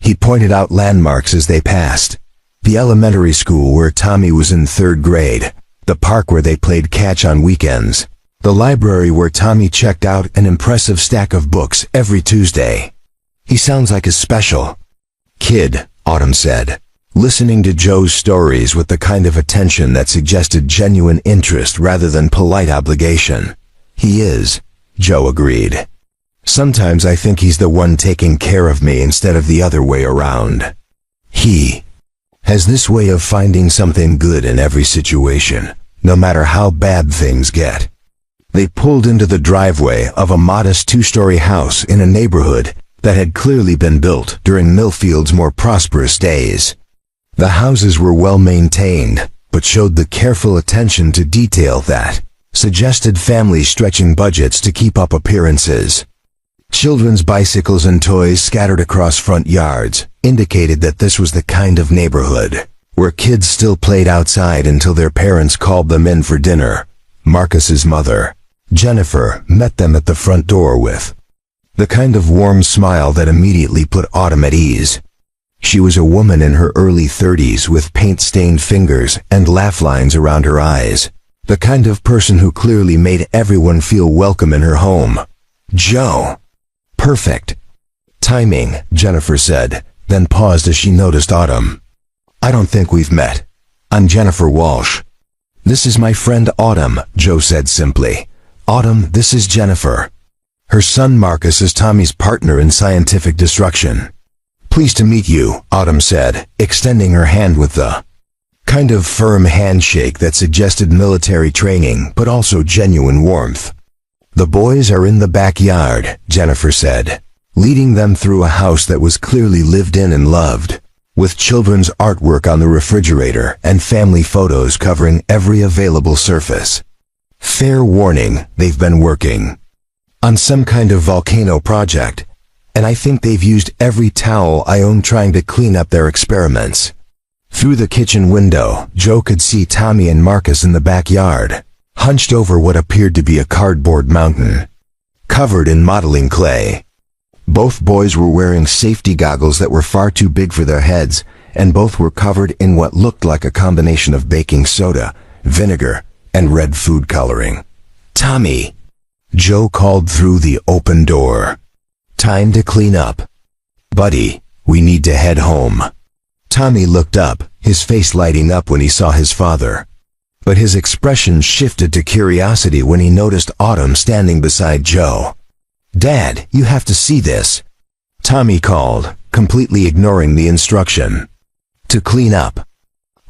He pointed out landmarks as they passed: the elementary school where Tommy was in 3rd grade, the park where they played catch on weekends, the library where Tommy checked out an impressive stack of books every Tuesday. He sounds like a special kid, Autumn said, listening to Joe's stories with the kind of attention that suggested genuine interest rather than polite obligation. He is, Joe agreed. Sometimes I think he's the one taking care of me instead of the other way around. He has this way of finding something good in every situation, no matter how bad things get. They pulled into the driveway of a modest 2-story house in a neighborhood that had clearly been built during Millfield's more prosperous days. The houses were well maintained, but showed the careful attention to detail that suggested families stretching budgets to keep up appearances. Children's bicycles and toys scattered across front yards indicated that this was the kind of neighborhood where kids still played outside until their parents called them in for dinner. Marcus's mother, Jennifer, met them at the front door with the kind of warm smile that immediately put Autumn at ease. She was a woman in her early 30s with paint-stained fingers and laugh lines around her eyes, the kind of person who clearly made everyone feel welcome in her home. Joe. Perfect timing, Jennifer said, then paused as she noticed Autumn. I don't think we've met. I'm Jennifer Walsh. This is my friend Autumn, Joe said simply. Autumn, this is Jennifer. Her son Marcus is Tommy's partner in scientific destruction. Pleased to meet you, Autumn said, extending her hand with the kind of firm handshake that suggested military training but also genuine warmth. The boys are in the backyard, Jennifer said, leading them through a house that was clearly lived in and loved, with children's artwork on the refrigerator and family photos covering every available surface. Fair warning, they've been working on some kind of volcano project, and I think they've used every towel I own trying to clean up their experiments. Through the kitchen window, Joe could see Tommy and Marcus in the backyard, hunched over what appeared to be a cardboard mountain, covered in modeling clay. Both boys were wearing safety goggles that were far too big for their heads, and both were covered in what looked like a combination of baking soda, vinegar, and red food coloring. Tommy, Joe called through the open door. Time to clean up. Buddy, we need to head home. Tommy looked up, his face lighting up when he saw his father. But his expression shifted to curiosity when he noticed Autumn standing beside Joe. Dad, you have to see this, Tommy called, completely ignoring the instruction. To clean up.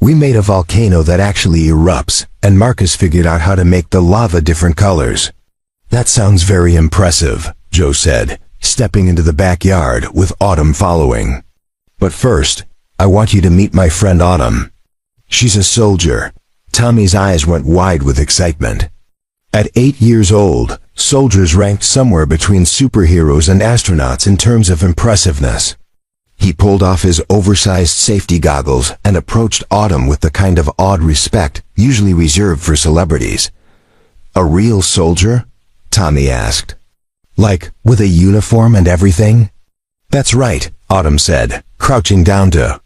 We made a volcano that actually erupts, and Marcus figured out how to make the lava different colors. That sounds very impressive, Joe said, stepping into the backyard with Autumn following. But first, I want you to meet my friend Autumn. She's a soldier. Tommy's eyes went wide with excitement. At 8 years old, soldiers ranked somewhere between superheroes and astronauts in terms of impressiveness. He pulled off his oversized safety goggles and approached Autumn with the kind of awed respect usually reserved for celebrities. A real soldier? Tommy asked. Like, with a uniform and everything? That's right, Autumn said, crouching down to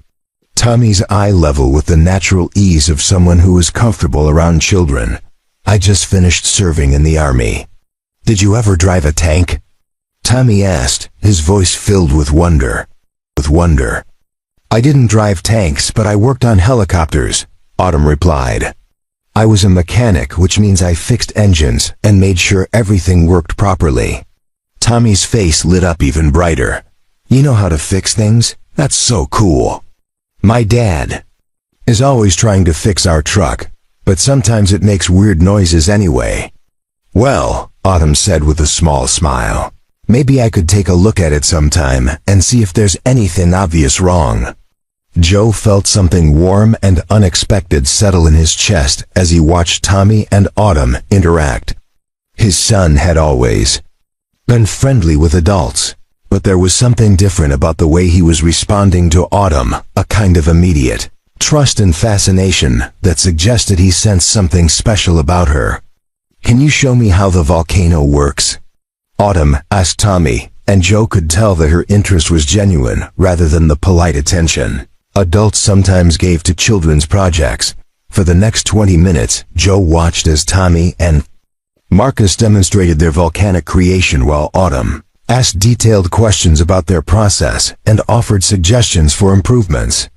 Tommy's eye level with the natural ease of someone who is comfortable around children. I just finished serving in the army. Did you ever drive a tank? Tommy asked, his voice filled with wonder. I didn't drive tanks, but I worked on helicopters, Autumn replied. I was a mechanic, which means I fixed engines and made sure everything worked properly. Tommy's face lit up even brighter. You know how to fix things? That's so cool. My dad is always trying to fix our truck, but sometimes it makes weird noises anyway. Well, Autumn said with a small smile. Maybe I could take a look at it sometime and see if there's anything obvious wrong. Joe felt something warm and unexpected settle in his chest as he watched Tommy and Autumn interact. His son had always been friendly with adults, but there was something different about the way he was responding to Autumn, a kind of immediate trust and fascination that suggested he sensed something special about her. "Can you show me how the volcano works?" Autumn asked Tommy, and Joe could tell that her interest was genuine rather than the polite attention adults sometimes gave to children's projects. For the next 20 minutes, Joe watched as Tommy and Marcus demonstrated their volcanic creation while Autumn asked detailed questions about their process and offered suggestions for improvements.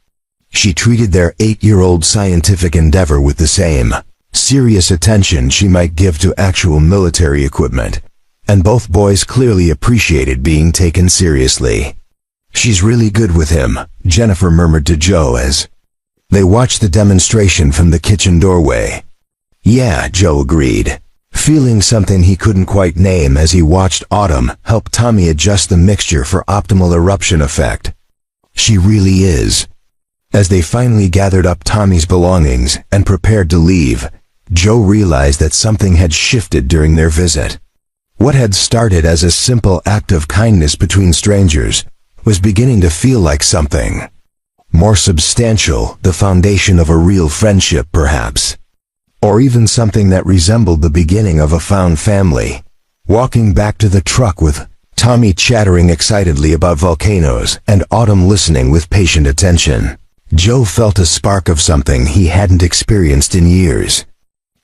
She treated their 8-year-old scientific endeavor with the same serious attention she might give to actual military equipment, and both boys clearly appreciated being taken seriously. "She's really good with him," Jennifer murmured to Joe as they watched the demonstration from the kitchen doorway. "Yeah," Joe agreed, feeling something he couldn't quite name as he watched Autumn help Tommy adjust the mixture for optimal eruption effect. "She really is." As they finally gathered up Tommy's belongings and prepared to leave, Joe realized that something had shifted during their visit. What had started as a simple act of kindness between strangers was beginning to feel like something more substantial, the foundation of a real friendship perhaps, or even something that resembled the beginning of a found family. Walking back to the truck with Tommy chattering excitedly about volcanoes and Autumn listening with patient attention, Joe felt a spark of something he hadn't experienced in years.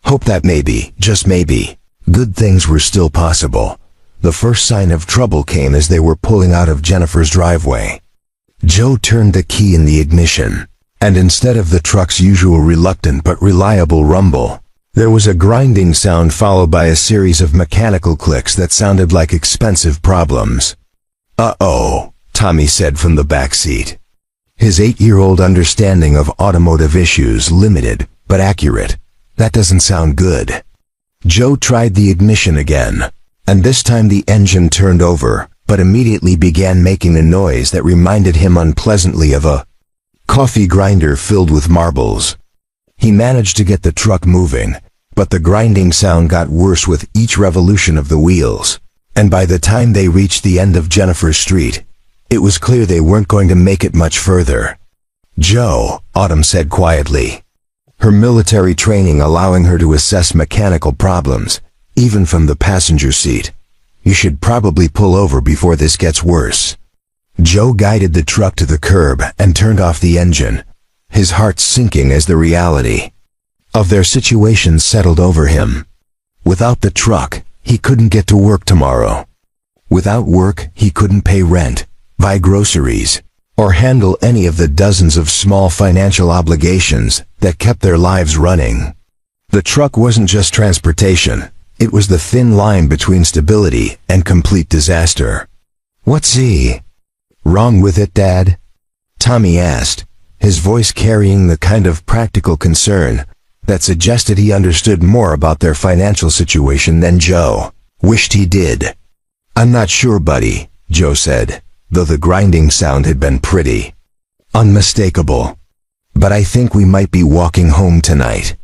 Hope that maybe, just maybe, good things were still possible. The first sign of trouble came as they were pulling out of Jennifer's driveway. Joe turned the key in the ignition, and instead of the truck's usual reluctant but reliable rumble, there was a grinding sound followed by a series of mechanical clicks that sounded like expensive problems. "Uh-oh," Tommy said from the back seat. His 8-year-old understanding of automotive issues limited, but accurate. "That doesn't sound good." Joe tried the ignition again, and this time the engine turned over, but immediately began making a noise that reminded him unpleasantly of a coffee grinder filled with marbles. He managed to get the truck moving, but the grinding sound got worse with each revolution of the wheels, and by the time they reached the end of Jennifer Street, it was clear they weren't going to make it much further. "Joe," Autumn said quietly, her military training allowing her to assess mechanical problems, even from the passenger seat, "you should probably pull over before this gets worse." Joe guided the truck to the curb and turned off the engine, his heart sinking as the reality of their situation settled over him. Without the truck, he couldn't get to work tomorrow. Without work, he couldn't pay rent, buy groceries, or handle any of the dozens of small financial obligations that kept their lives running. The truck wasn't just transportation, it was the thin line between stability and complete disaster. "What's wrong with it, Dad?" Tommy asked, his voice carrying the kind of practical concern that suggested he understood more about their financial situation than Joe wished he did. "I'm not sure, buddy," Joe said, though the grinding sound had been pretty unmistakable. "But I think we might be walking home tonight."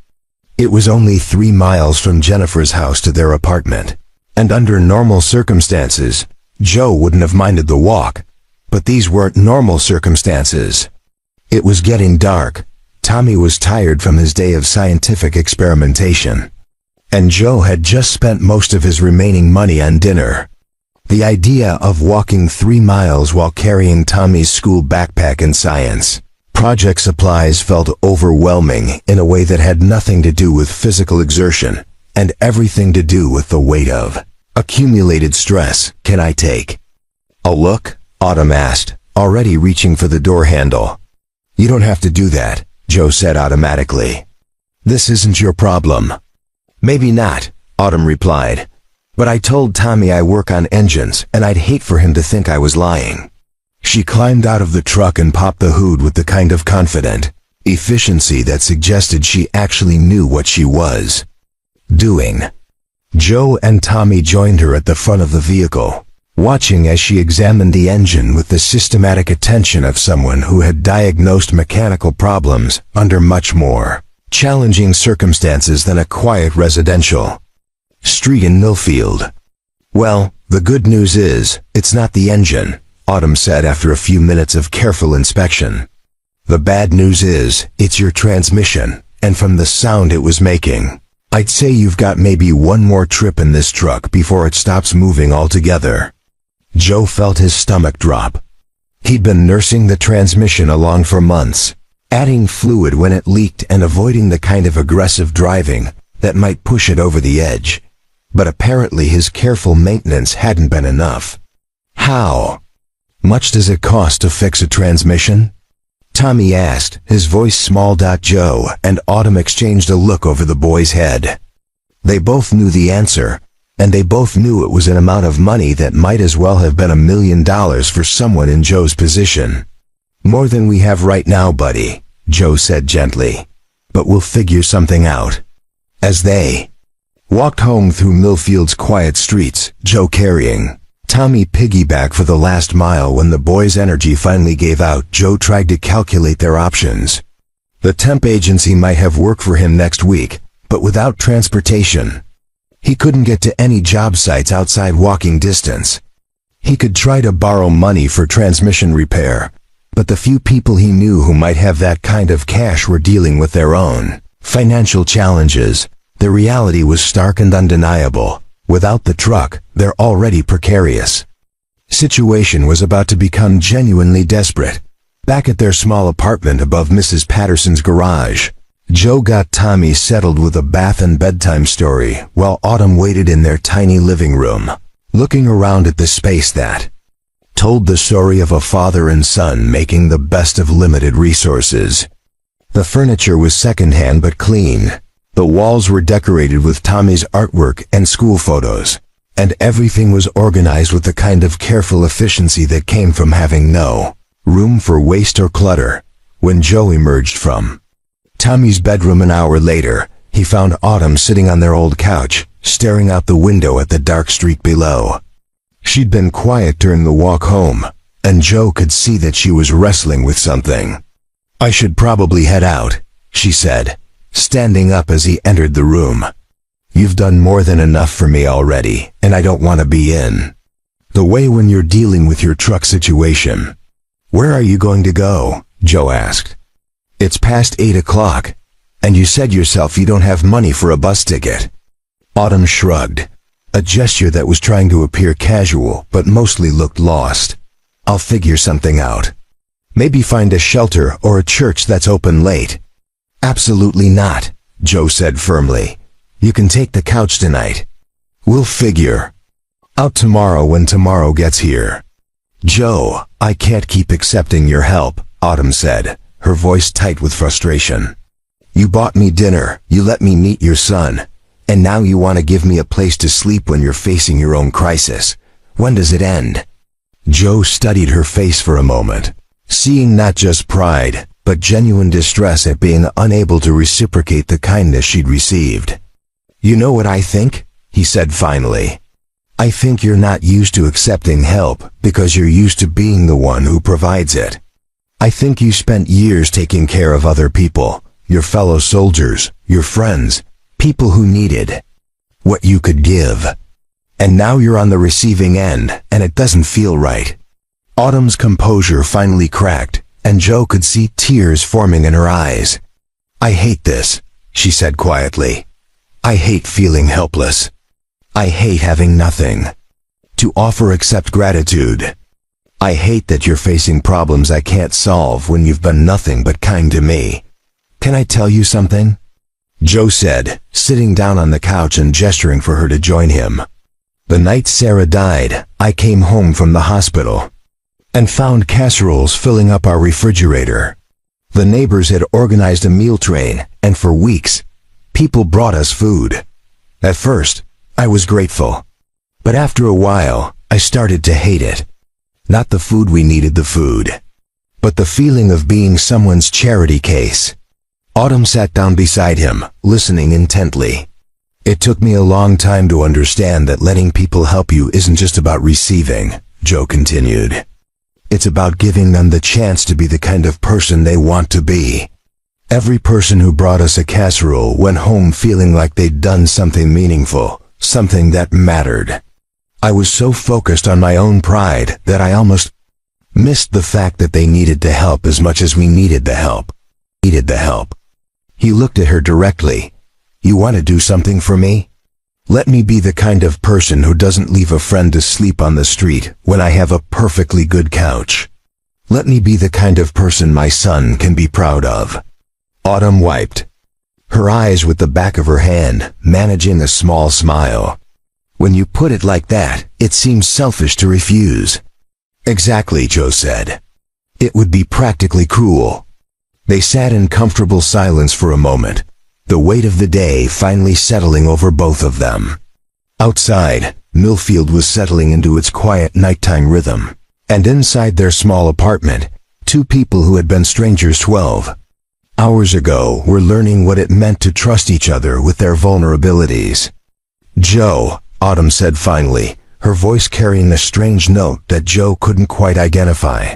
It was only 3 miles from Jennifer's house to their apartment, and under normal circumstances, Joe wouldn't have minded the walk, but these weren't normal circumstances. It was getting dark, Tommy was tired from his day of scientific experimentation, and Joe had just spent most of his remaining money on dinner. The idea of walking 3 miles while carrying Tommy's school backpack and science project supplies felt overwhelming in a way that had nothing to do with physical exertion, and everything to do with the weight of accumulated stress. "Can I take a look?" Autumn asked, already reaching for the door handle. "You don't have to do that," Joe said automatically. "This isn't your problem." "Maybe not," Autumn replied, "but I told Tommy I work on engines and I'd hate for him to think I was lying." She climbed out of the truck and popped the hood with the kind of confident efficiency that suggested she actually knew what she was doing. Joe and Tommy joined her at the front of the vehicle, watching as she examined the engine with the systematic attention of someone who had diagnosed mechanical problems under much more challenging circumstances than a quiet residential street in Millfield. "Well, the good news is, it's not the engine," Autumn said after a few minutes of careful inspection. "The bad news is, it's your transmission, and from the sound it was making, I'd say you've got maybe one more trip in this truck before it stops moving altogether." Joe felt his stomach drop. He'd been nursing the transmission along for months, adding fluid when it leaked and avoiding the kind of aggressive driving that might push it over the edge. But apparently his careful maintenance hadn't been enough. "How much does it cost to fix a transmission?" Tommy asked, his voice small. Joe and Autumn exchanged a look over the boy's head. They both knew the answer, and they both knew it was an amount of money that might as well have been $1 million for someone in Joe's position. "More than we have right now, buddy," Joe said gently. "But we'll figure something out." As they walked home through Millfield's quiet streets, Joe carrying Tommy piggyback for the last mile. When the boy's energy finally gave out, Joe tried to calculate their options. The temp agency might have work for him next week, but without transportation, he couldn't get to any job sites outside walking distance. He could try to borrow money for transmission repair, but the few people he knew who might have that kind of cash were dealing with their own financial challenges. The reality was stark and undeniable. Without the truck, their already precarious situation was about to become genuinely desperate. Back at their small apartment above Mrs. Patterson's garage, Joe got Tommy settled with a bath and bedtime story, while Autumn waited in their tiny living room, looking around at the space that told the story of a father and son making the best of limited resources. The furniture was secondhand but clean. The walls were decorated with Tommy's artwork and school photos, and everything was organized with the kind of careful efficiency that came from having no room for waste or clutter. When Joe emerged from Tommy's bedroom an hour later, he found Autumn sitting on their old couch, staring out the window at the dark street below. She'd been quiet during the walk home, and Joe could see that she was wrestling with something. "I should probably head out," she said, standing up as he entered the room. "You've done more than enough for me already, and I don't want to be in the way when you're dealing with your truck situation." "Where are you going to go?" Joe asked. "It's past 8 o'clock, and you said yourself you don't have money for a bus ticket." Autumn shrugged, a gesture that was trying to appear casual but mostly looked lost. "I'll figure something out. Maybe find a shelter or a church that's open late." "Absolutely not," Joe said firmly. "You can take the couch tonight. We'll figure out tomorrow when tomorrow gets here." "Joe, I can't keep accepting your help," Autumn said, her voice tight with frustration. "You bought me dinner, you let me meet your son, and now you want to give me a place to sleep when you're facing your own crisis. When does it end?" Joe studied her face for a moment, seeing not just pride, but genuine distress at being unable to reciprocate the kindness she'd received. "You know what I think?" he said finally. "I think you're not used to accepting help because you're used to being the one who provides it. I think you spent years taking care of other people, your fellow soldiers, your friends, people who needed what you could give. And now you're on the receiving end, and it doesn't feel right." Autumn's composure finally cracked, and Joe could see tears forming in her eyes. "I hate this," she said quietly. "I hate feeling helpless. I hate having nothing to offer except gratitude. I hate that you're facing problems I can't solve when you've been nothing but kind to me. Can I tell you something?" Joe said, sitting down on the couch and gesturing for her to join him. "The night Sarah died, I came home from the hospital and found casseroles filling up our refrigerator. The neighbors had organized a meal train, and for weeks, people brought us food. At first, I was grateful. But after a while, I started to hate it. Not the food we needed the food, but the feeling of being someone's charity case." Autumn sat down beside him, listening intently. It took me a long time to understand that letting people help you isn't just about receiving, Joe continued. It's about giving them the chance to be the kind of person they want to be. Every person who brought us a casserole went home feeling like they'd done something meaningful, something that mattered. I was so focused on my own pride that I almost missed the fact that they needed the help as much as we needed the help. He looked at her directly. You want to do something for me? Let me be the kind of person who doesn't leave a friend to sleep on the street when I have a perfectly good couch. Let me be the kind of person my son can be proud of. Autumn wiped her eyes with the back of her hand, managing a small smile. When you put it like that, it seems selfish to refuse. Exactly, Joe said. It would be practically cruel. They sat in comfortable silence for a moment, the weight of the day finally settling over both of them. Outside, Millfield was settling into its quiet nighttime rhythm, and inside their small apartment, two people who had been strangers 12 hours ago were learning what it meant to trust each other with their vulnerabilities. Joe, Autumn said finally, her voice carrying a strange note that Joe couldn't quite identify.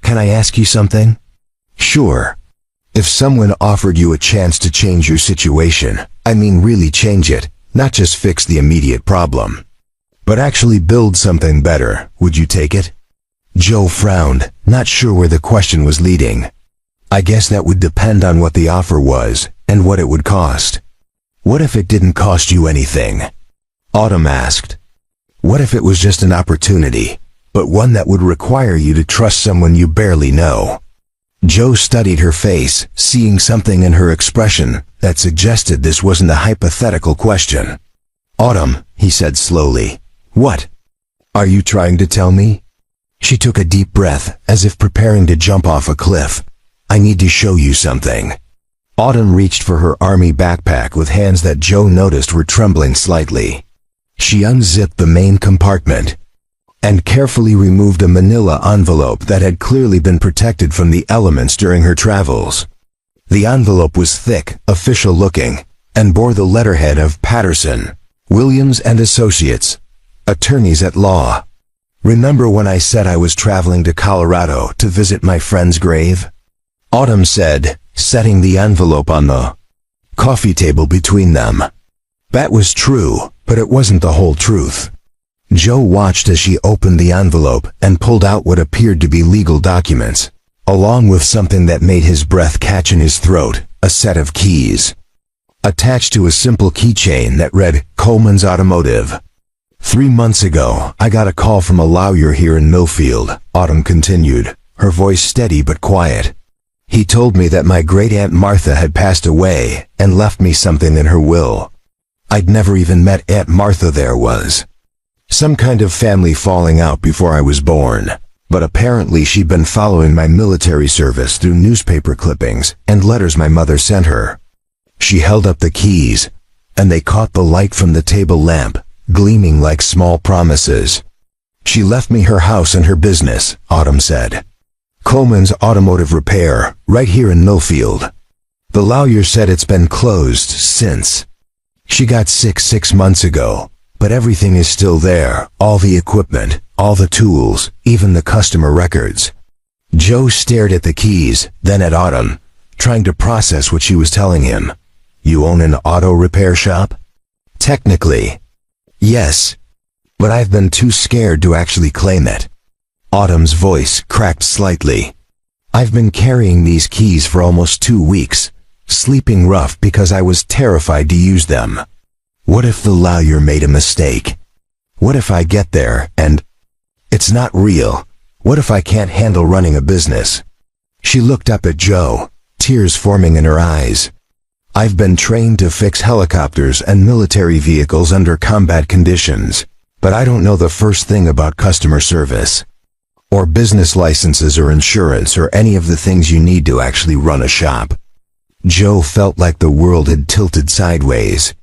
Can I ask you something? Sure. If someone offered you a chance to change your situation, I mean really change it, not just fix the immediate problem, but actually build something better, would you take it? Joe frowned, not sure where the question was leading. I guess that would depend on what the offer was, and what it would cost. What if it didn't cost you anything? Autumn asked. What if it was just an opportunity, but one that would require you to trust someone you barely know? Joe studied her face, seeing something in her expression that suggested this wasn't a hypothetical question. Autumn, he said slowly. What? Are you trying to tell me? She took a deep breath, as if preparing to jump off a cliff. I need to show you something. Autumn reached for her army backpack with hands that Joe noticed were trembling slightly. She unzipped the main compartment and carefully removed a manila envelope that had clearly been protected from the elements during her travels. The envelope was thick, official-looking, and bore the letterhead of Patterson, Williams and Associates, attorneys at law. Remember when I said I was traveling to Colorado to visit my friend's grave? Autumn said, setting the envelope on the coffee table between them. That was true, but it wasn't the whole truth. Joe watched as she opened the envelope and pulled out what appeared to be legal documents, along with something that made his breath catch in his throat, a set of keys. Attached to a simple keychain that read, Coleman's Automotive. 3 months ago, I got a call from a lawyer here in Millfield, Autumn continued, her voice steady but quiet. He told me that my great-aunt Martha had passed away and left me something in her will. I'd never even met Aunt Martha. There was some kind of family falling out before I was born, but apparently she'd been following my military service through newspaper clippings and letters my mother sent her. She held up the keys, and they caught the light from the table lamp, gleaming like small promises. She left me her house and her business, Autumn said. Coleman's Automotive Repair, right here in Millfield. The lawyer said it's been closed since. She got sick 6 months ago, but everything is still there, all the equipment, all the tools, even the customer records. Joe stared at the keys, then at Autumn, trying to process what she was telling him. You own an auto repair shop? Technically, yes, but I've been too scared to actually claim it. Autumn's voice cracked slightly. I've been carrying these keys for almost 2 weeks, sleeping rough because I was terrified to use them. What if the lawyer made a mistake? What if I get there and it's not real? What if I can't handle running a business? She looked up at Joe, tears forming in her eyes. I've been trained to fix helicopters and military vehicles under combat conditions, but I don't know the first thing about customer service, or business licenses or insurance or any of the things you need to actually run a shop. Joe felt like the world had tilted sideways.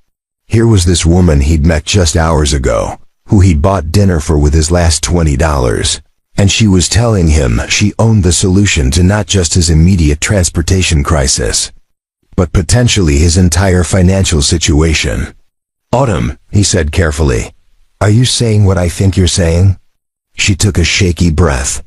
Here was this woman he'd met just hours ago, who he'd bought dinner for with his last $20, and she was telling him she owned the solution to not just his immediate transportation crisis, but potentially his entire financial situation. "Autumn," he said carefully, "are you saying what I think you're saying?" She took a shaky breath.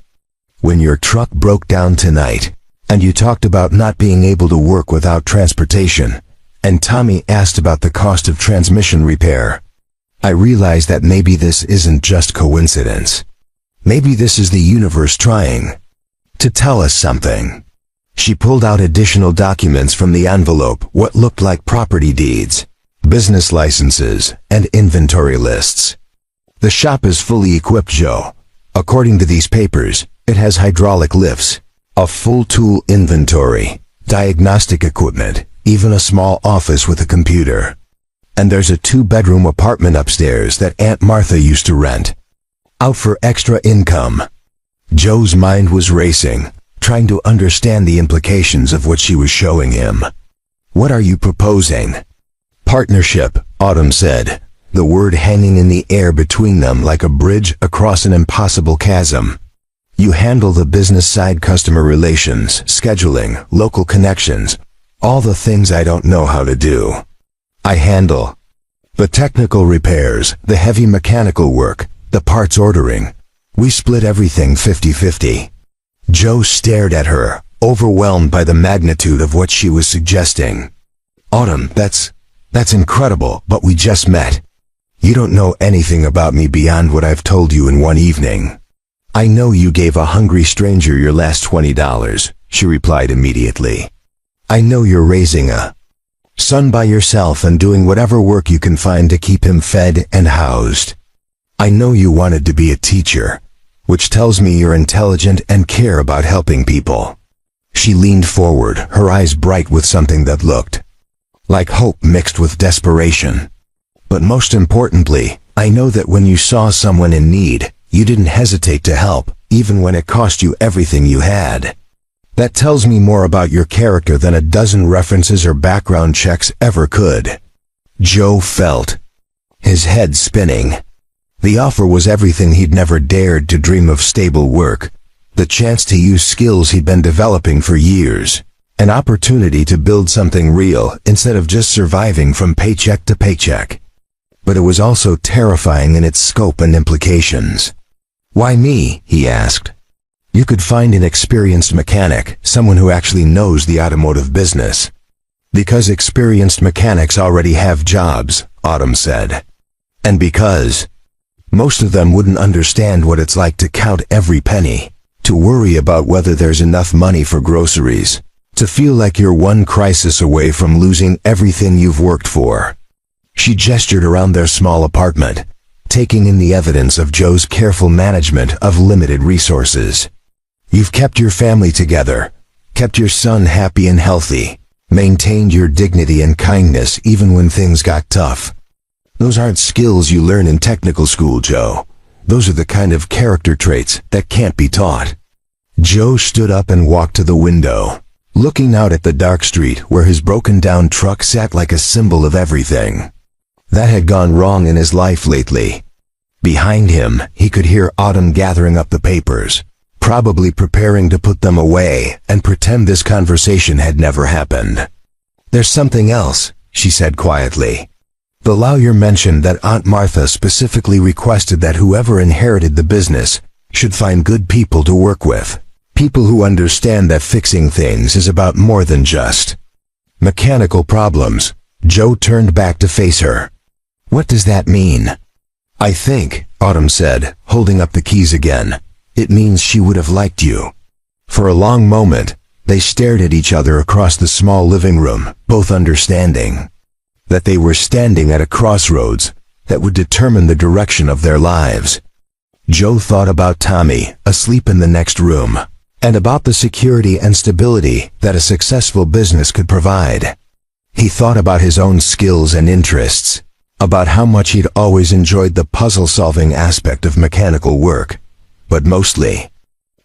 "When your truck broke down tonight, and you talked about not being able to work without transportation, and Tommy asked about the cost of transmission repair, I realized that maybe this isn't just coincidence. Maybe this is the universe trying to tell us something." She pulled out additional documents from the envelope, what looked like property deeds, business licenses, and inventory lists. "The shop is fully equipped, Joe. According to these papers, it has hydraulic lifts, a full tool inventory, diagnostic equipment, even a small office with a computer. And there's a 2-bedroom apartment upstairs that Aunt Martha used to rent out for extra income." Joe's mind was racing, trying to understand the implications of what she was showing him. "What are you proposing?" "Partnership," Autumn said, the word hanging in the air between them like a bridge across an impossible chasm. "You handle the business side, customer relations, scheduling, local connections, all the things I don't know how to do. I handle the technical repairs, the heavy mechanical work, the parts ordering. We split everything 50-50. Joe stared at her, overwhelmed by the magnitude of what she was suggesting. "Autumn, that's incredible, but we just met. You don't know anything about me beyond what I've told you in one evening." "I know you gave a hungry stranger your last $20, she replied immediately. "I know you're raising a son by yourself and doing whatever work you can find to keep him fed and housed. I know you wanted to be a teacher, which tells me you're intelligent and care about helping people." She leaned forward, her eyes bright with something that looked like hope mixed with desperation. "But most importantly, I know that when you saw someone in need, you didn't hesitate to help, even when it cost you everything you had. That tells me more about your character than a dozen references or background checks ever could." Joe felt his head spinning. The offer was everything he'd never dared to dream of: stable work, the chance to use skills he'd been developing for years, an opportunity to build something real instead of just surviving from paycheck to paycheck. But it was also terrifying in its scope and implications. "Why me?" he asked. "You could find an experienced mechanic, someone who actually knows the automotive business." "Because experienced mechanics already have jobs," Autumn said. "And because most of them wouldn't understand what it's like to count every penny, to worry about whether there's enough money for groceries, to feel like you're one crisis away from losing everything you've worked for." She gestured around their small apartment, taking in the evidence of Joe's careful management of limited resources. "You've kept your family together, kept your son happy and healthy, maintained your dignity and kindness even when things got tough. Those aren't skills you learn in technical school, Joe. Those are the kind of character traits that can't be taught." Joe stood up and walked to the window, looking out at the dark street where his broken-down truck sat like a symbol of everything that had gone wrong in his life lately. Behind him, he could hear Autumn gathering up the papers, probably preparing to put them away and pretend this conversation had never happened. "There's something else," she said quietly. "The lawyer mentioned that Aunt Martha specifically requested that whoever inherited the business should find good people to work with, people who understand that fixing things is about more than just mechanical problems." Joe turned back to face her. "What does that mean?" "I think," Autumn said, holding up the keys again, "it means she would have liked you." For a long moment, they stared at each other across the small living room, both understanding that they were standing at a crossroads that would determine the direction of their lives. Joe thought about Tommy, asleep in the next room, and about the security and stability that a successful business could provide. He thought about his own skills and interests, about how much he'd always enjoyed the puzzle-solving aspect of mechanical work, but mostly,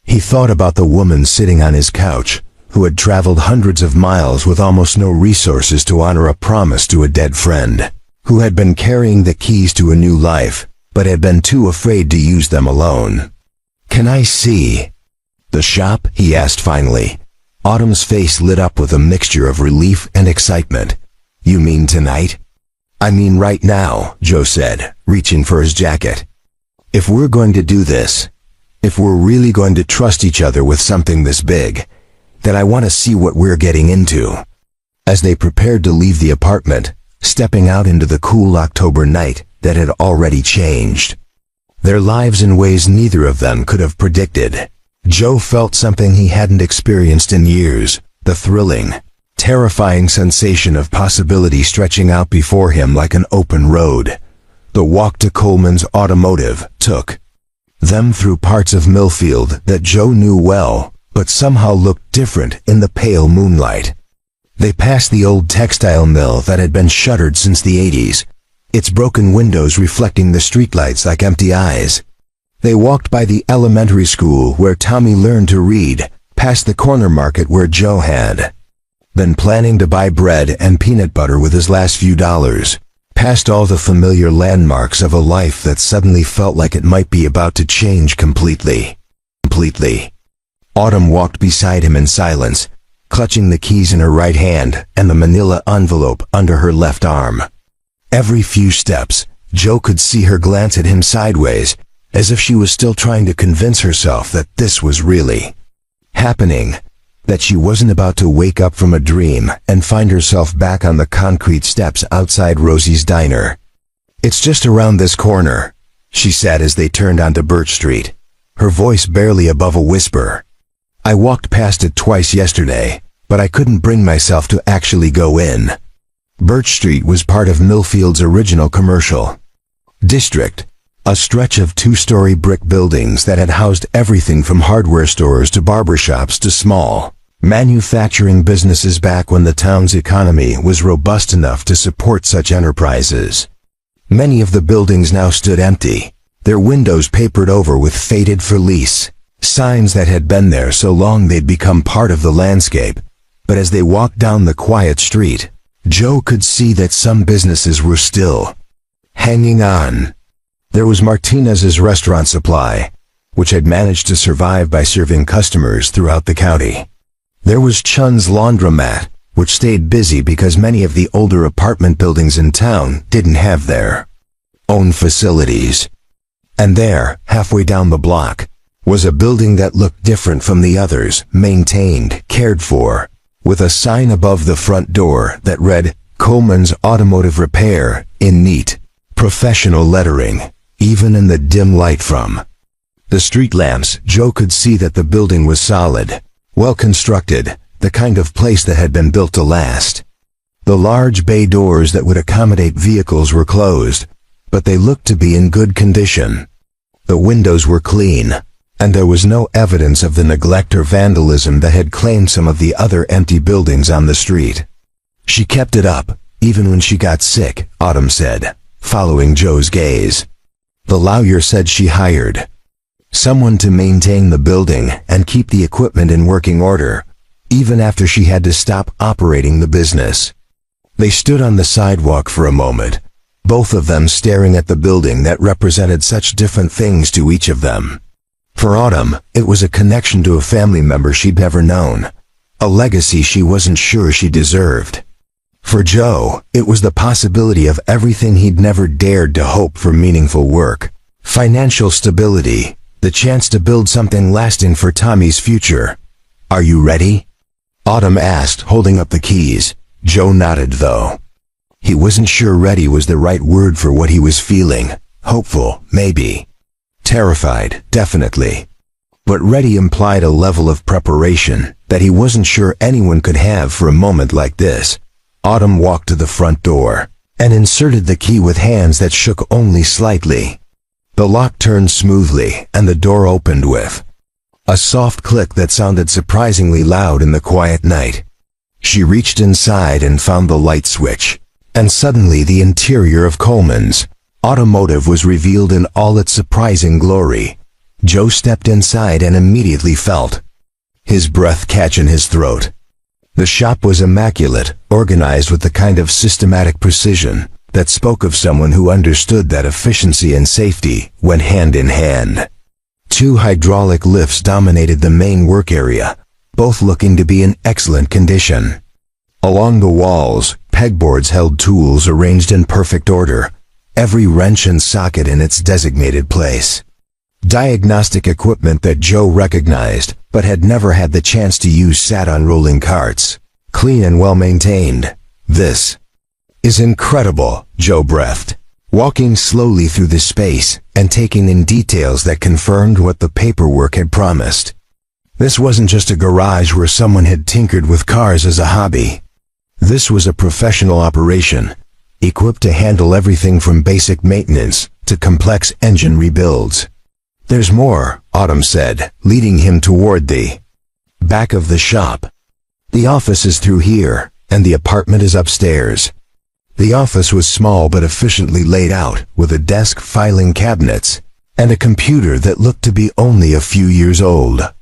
he thought about the woman sitting on his couch, who had traveled hundreds of miles with almost no resources to honor a promise to a dead friend, who had been carrying the keys to a new life, but had been too afraid to use them alone. "Can I see the shop?" he asked finally. Autumn's face lit up with a mixture of relief and excitement. "You mean tonight?" "I mean right now," Joe said, reaching for his jacket. "If we're going to do this, if we're really going to trust each other with something this big, then I want to see what we're getting into." As they prepared to leave the apartment, stepping out into the cool October night that had already changed their lives in ways neither of them could have predicted, Joe felt something he hadn't experienced in years, the thrilling, terrifying sensation of possibility stretching out before him like an open road. The walk to Coleman's Automotive took them through parts of Millfield that Joe knew well, but somehow looked different in the pale moonlight. They passed the old textile mill that had been shuttered since the 80s, its broken windows reflecting the streetlights like empty eyes. They walked by the elementary school where Tommy learned to read, past the corner market where Joe had been planning to buy bread and peanut butter with his last few dollars, past all the familiar landmarks of a life that suddenly felt like it might be about to change completely. Autumn walked beside him in silence, clutching the keys in her right hand and the manila envelope under her left arm. Every few steps, Joe could see her glance at him sideways, as if she was still trying to convince herself that this was really happening, that she wasn't about to wake up from a dream and find herself back on the concrete steps outside Rosie's diner. "It's just around this corner," she said as they turned onto Birch Street, her voice barely above a whisper. "I walked past it twice yesterday, but I couldn't bring myself to actually go in." Birch Street was part of Millfield's original commercial district, a stretch of two-story brick buildings that had housed everything from hardware stores to barbershops to small manufacturing businesses back when the town's economy was robust enough to support such enterprises. Many of the buildings now stood empty, their windows papered over with "faded for lease" signs that had been there so long they'd become part of the landscape. But as they walked down the quiet street, Joe could see that some businesses were still hanging on. There was Martinez's Restaurant Supply, which had managed to survive by serving customers throughout the county. There was Chun's Laundromat, which stayed busy because many of the older apartment buildings in town didn't have their own facilities. And there, halfway down the block, was a building that looked different from the others, maintained, cared for, with a sign above the front door that read, "Coleman's Automotive Repair," in neat, professional lettering, even in the dim light from the street lamps. Joe could see that the building was solid, well constructed, the kind of place that had been built to last. The large bay doors that would accommodate vehicles were closed, but they looked to be in good condition. The windows were clean, and there was no evidence of the neglect or vandalism that had claimed some of the other empty buildings on the street. "She kept it up, even when she got sick," Autumn said, following Joe's gaze. "The lawyer said she hired someone to maintain the building and keep the equipment in working order, even after she had to stop operating the business." They stood on the sidewalk for a moment, both of them staring at the building that represented such different things to each of them. For Autumn, it was a connection to a family member she'd never known, a legacy she wasn't sure she deserved. For Joe, it was the possibility of everything he'd never dared to hope for: meaningful work, financial stability, the chance to build something lasting for Tommy's future. "Are you ready?" Autumn asked, holding up the keys. Joe nodded, though he wasn't sure ready was the right word for what he was feeling. Hopeful, maybe. Terrified, definitely. But ready implied a level of preparation that he wasn't sure anyone could have for a moment like this. Autumn walked to the front door and inserted the key with hands that shook only slightly. The lock turned smoothly, and the door opened with a soft click that sounded surprisingly loud in the quiet night. She reached inside and found the light switch, and suddenly the interior of Coleman's Automotive was revealed in all its surprising glory. Joe stepped inside and immediately felt his breath catch in his throat. The shop was immaculate, organized with the kind of systematic precision that spoke of someone who understood that efficiency and safety went hand in hand. Two hydraulic lifts dominated the main work area, both looking to be in excellent condition. Along the walls, pegboards held tools arranged in perfect order, every wrench and socket in its designated place. Diagnostic equipment that Joe recognized, but had never had the chance to use, sat on rolling carts, clean and well-maintained. "This is incredible," Joe breathed, walking slowly through the space and taking in details that confirmed what the paperwork had promised. This wasn't just a garage where someone had tinkered with cars as a hobby. This was a professional operation, equipped to handle everything from basic maintenance to complex engine rebuilds. "There's more," Autumn said, leading him toward the back of the shop. "The office is through here, and the apartment is upstairs." The office was small but efficiently laid out, with a desk, filing cabinets, and a computer that looked to be only a few years old.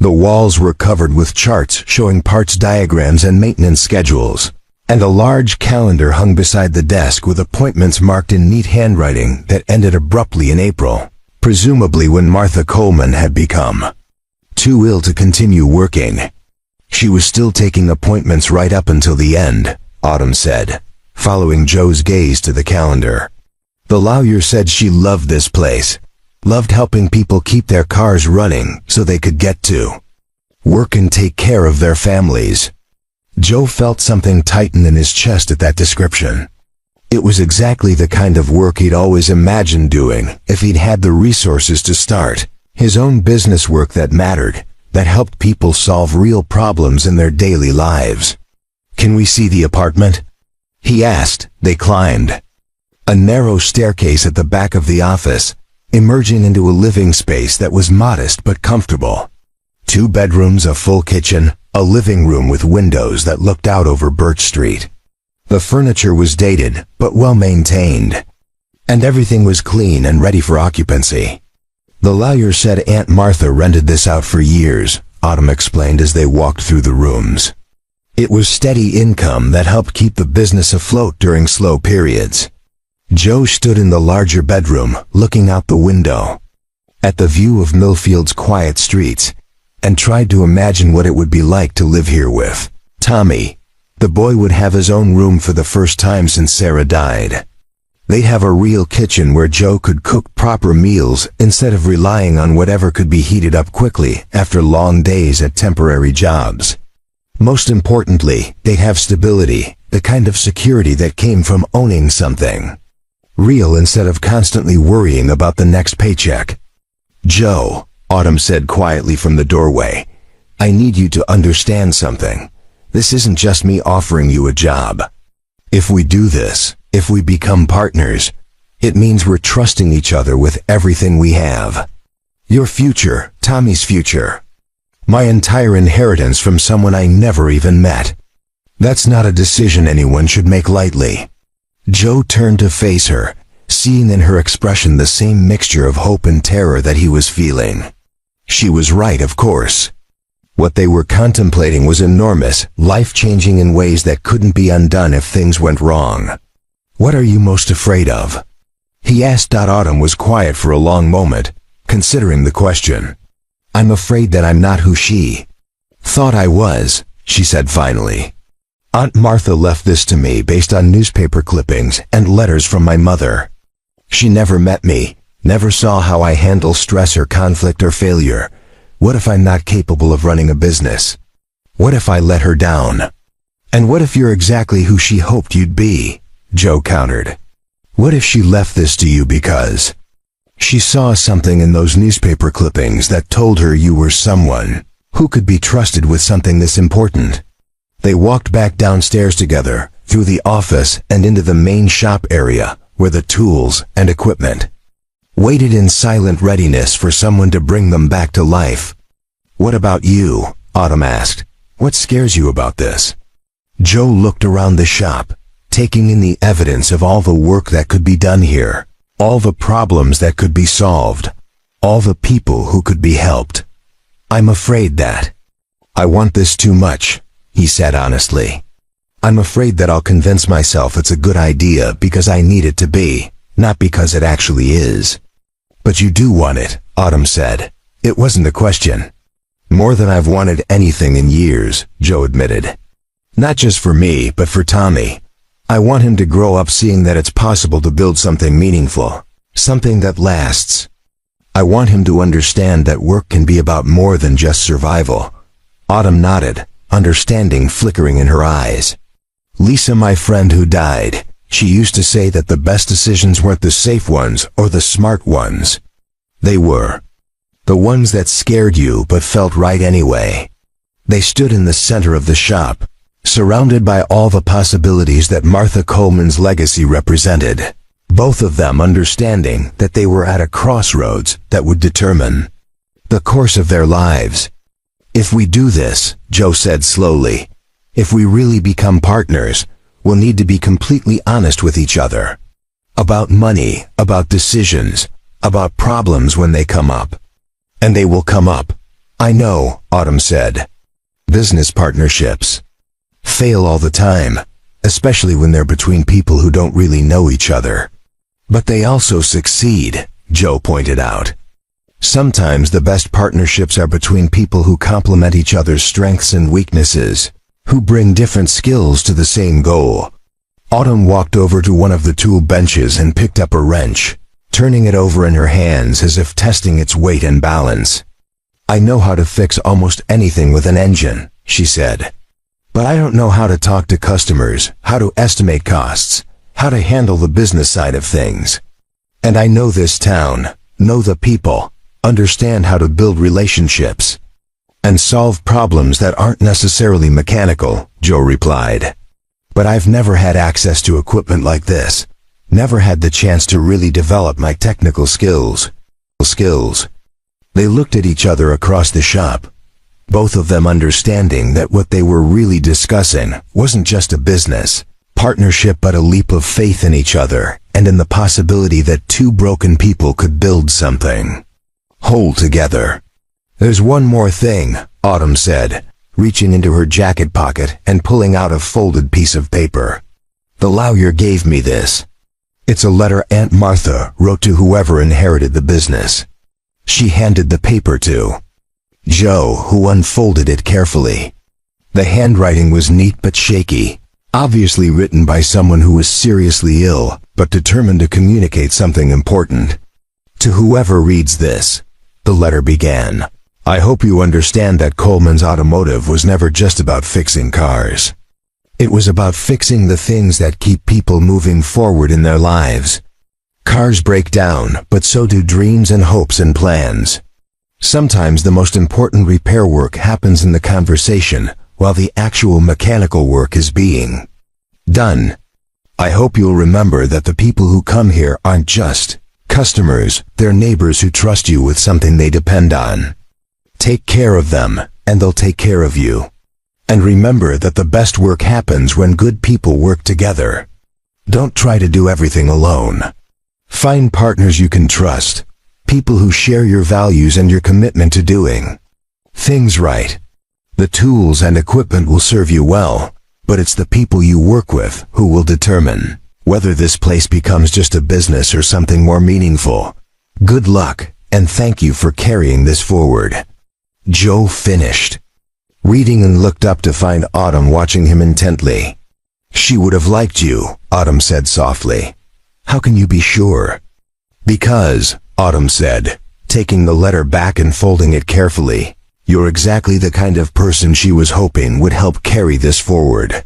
The walls were covered with charts showing parts diagrams and maintenance schedules, and a large calendar hung beside the desk with appointments marked in neat handwriting that ended abruptly in April, presumably when Martha Coleman had become too ill to continue working. "She was still taking appointments right up until the end," Autumn said, following Joe's gaze to the calendar. "The lawyer said she loved this place, loved helping people keep their cars running so they could get to work and take care of their families." Joe felt something tighten in his chest at that description. It was exactly the kind of work he'd always imagined doing if he'd had the resources to start his own business, work that mattered, that helped people solve real problems in their daily lives. "Can we see the apartment?" he asked. They climbed a narrow staircase at the back of the office, emerging into a living space that was modest but comfortable. 2 bedrooms, a full kitchen, a living room with windows that looked out over Birch Street. The furniture was dated, but well-maintained, and everything was clean and ready for occupancy. "The lawyer said Aunt Martha rented this out for years," Autumn explained as they walked through the rooms. "It was steady income that helped keep the business afloat during slow periods." Joe stood in the larger bedroom, looking out the window at the view of Millfield's quiet streets, and tried to imagine what it would be like to live here with Tommy. The boy would have his own room for the first time since Sarah died. They'd have a real kitchen where Joe could cook proper meals instead of relying on whatever could be heated up quickly after long days at temporary jobs. Most importantly, they'd have stability, the kind of security that came from owning something real instead of constantly worrying about the next paycheck. "Joe," Autumn said quietly from the doorway, "I need you to understand something. This isn't just me offering you a job. If we do this, if we become partners, it means we're trusting each other with everything we have. Your future, Tommy's future. My entire inheritance from someone I never even met. That's not a decision anyone should make lightly." Joe turned to face her, seeing in her expression the same mixture of hope and terror that he was feeling. She was right, of course. What they were contemplating was enormous, life-changing in ways that couldn't be undone if things went wrong. "What are you most afraid of?" he asked. Autumn was quiet for a long moment, considering the question. "I'm afraid that I'm not who she thought I was," she said finally. "Aunt Martha left this to me based on newspaper clippings and letters from my mother. She never met me, never saw how I handle stress or conflict or failure. What if I'm not capable of running a business? What if I let her down? And what if you're exactly who she hoped you'd be?" Joe countered. "What if she left this to you because she saw something in those newspaper clippings that told her you were someone who could be trusted with something this important?" They walked back downstairs together, through the office and into the main shop area, where the tools and equipment waited in silent readiness for someone to bring them back to life. "What about you?" Autumn asked. "What scares you about this?" Joe looked around the shop, taking in the evidence of all the work that could be done here, all the problems that could be solved, all the people who could be helped. "I'm afraid that I want this too much," he said honestly. "I'm afraid that I'll convince myself it's a good idea because I need it to be, not because it actually is." "But you do want it," Autumn said. "It wasn't a question." "More than I've wanted anything in years," Joe admitted. Not just for me, but for Tommy. I want him to grow up seeing that it's possible to build something meaningful, something that lasts. I want him to understand that work can be about more than just survival. Autumn nodded, understanding flickering in her eyes. Lisa, my friend who died, she used to say that the best decisions weren't the safe ones or the smart ones. They were the ones that scared you but felt right anyway. They stood in the center of the shop, surrounded by all the possibilities that Martha Coleman's legacy represented, both of them understanding that they were at a crossroads that would determine the course of their lives. If we do this, Joe said slowly, if we really become partners, we'll need to be completely honest with each other. About money, about decisions, about problems when they come up. And they will come up. I know, Autumn said. Business partnerships fail all the time, especially when they're between people who don't really know each other. But they also succeed, Joe pointed out. Sometimes the best partnerships are between people who complement each other's strengths and weaknesses, who bring different skills to the same goal. Autumn walked over to one of the tool benches and picked up a wrench, turning it over in her hands as if testing its weight and balance. I know how to fix almost anything with an engine, she said. But I don't know how to talk to customers, how to estimate costs, how to handle the business side of things. And I know this town, know the people, understand how to build relationships and solve problems that aren't necessarily mechanical, Joe replied. But I've never had access to equipment like this, never had the chance to really develop my technical skills. They looked at each other across the shop, both of them understanding that what they were really discussing wasn't just a business partnership but a leap of faith in each other and in the possibility that two broken people could build something whole together. There's one more thing, Autumn said, reaching into her jacket pocket and pulling out a folded piece of paper. The lawyer gave me this. It's a letter Aunt Martha wrote to whoever inherited the business. She handed the paper to Joe, who unfolded it carefully. The handwriting was neat but shaky, obviously written by someone who was seriously ill but determined to communicate something important. To whoever reads this, the letter began. I hope you understand that Coleman's Automotive was never just about fixing cars. It was about fixing the things that keep people moving forward in their lives. Cars break down, but so do dreams and hopes and plans. Sometimes the most important repair work happens in the conversation, while the actual mechanical work is being done. I hope you'll remember that the people who come here aren't just customers, they're neighbors who trust you with something they depend on. Take care of them, and they'll take care of you. And remember that the best work happens when good people work together. Don't try to do everything alone. Find partners you can trust, people who share your values and your commitment to doing things right. The tools and equipment will serve you well, but it's the people you work with who will determine whether this place becomes just a business or something more meaningful. Good luck, and thank you for carrying this forward. Joe finished reading and looked up to find Autumn watching him intently. She would have liked you, Autumn said softly. How can you be sure? Because, Autumn said, taking the letter back and folding it carefully, you're exactly the kind of person she was hoping would help carry this forward.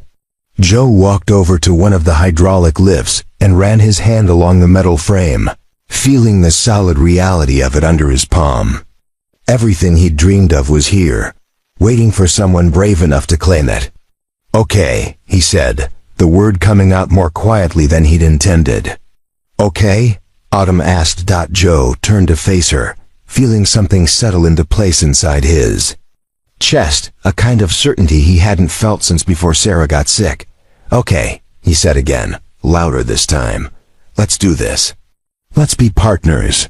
Joe walked over to one of the hydraulic lifts and ran his hand along the metal frame, feeling the solid reality of it under his palm. Everything he'd dreamed of was here, waiting for someone brave enough to claim it. Okay, he said, the word coming out more quietly than he'd intended. Okay? Autumn asked. Joe turned to face her, feeling something settle into place inside his chest, a kind of certainty he hadn't felt since before Sarah got sick. Okay, he said again, louder this time. Let's do this. Let's be partners.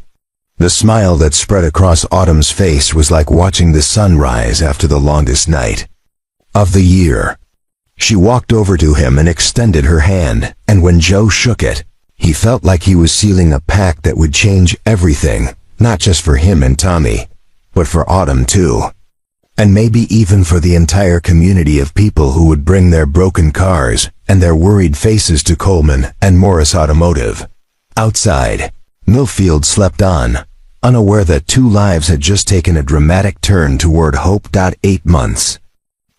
The smile that spread across Autumn's face was like watching the sun rise after the longest night of the year. She walked over to him and extended her hand, and when Joe shook it, he felt like he was sealing a pact that would change everything, not just for him and Tommy, but for Autumn too. and maybe even for the entire community of people who would bring their broken cars and their worried faces to Coleman and Morris Automotive. Outside, Millfield slept on, unaware that two lives had just taken a dramatic turn toward hope. 8 months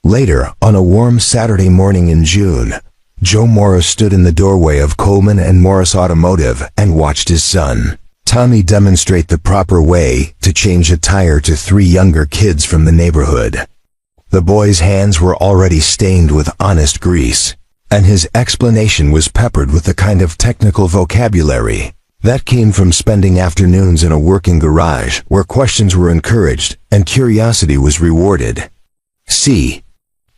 later, on a warm Saturday morning in June, Joe Morris stood in the doorway of Coleman and Morris Automotive and watched his son, Tommy, demonstrate the proper way to change a tire to 3 younger kids from the neighborhood. The boy's hands were already stained with honest grease, and his explanation was peppered with the kind of technical vocabulary that came from spending afternoons in a working garage where questions were encouraged and curiosity was rewarded. See,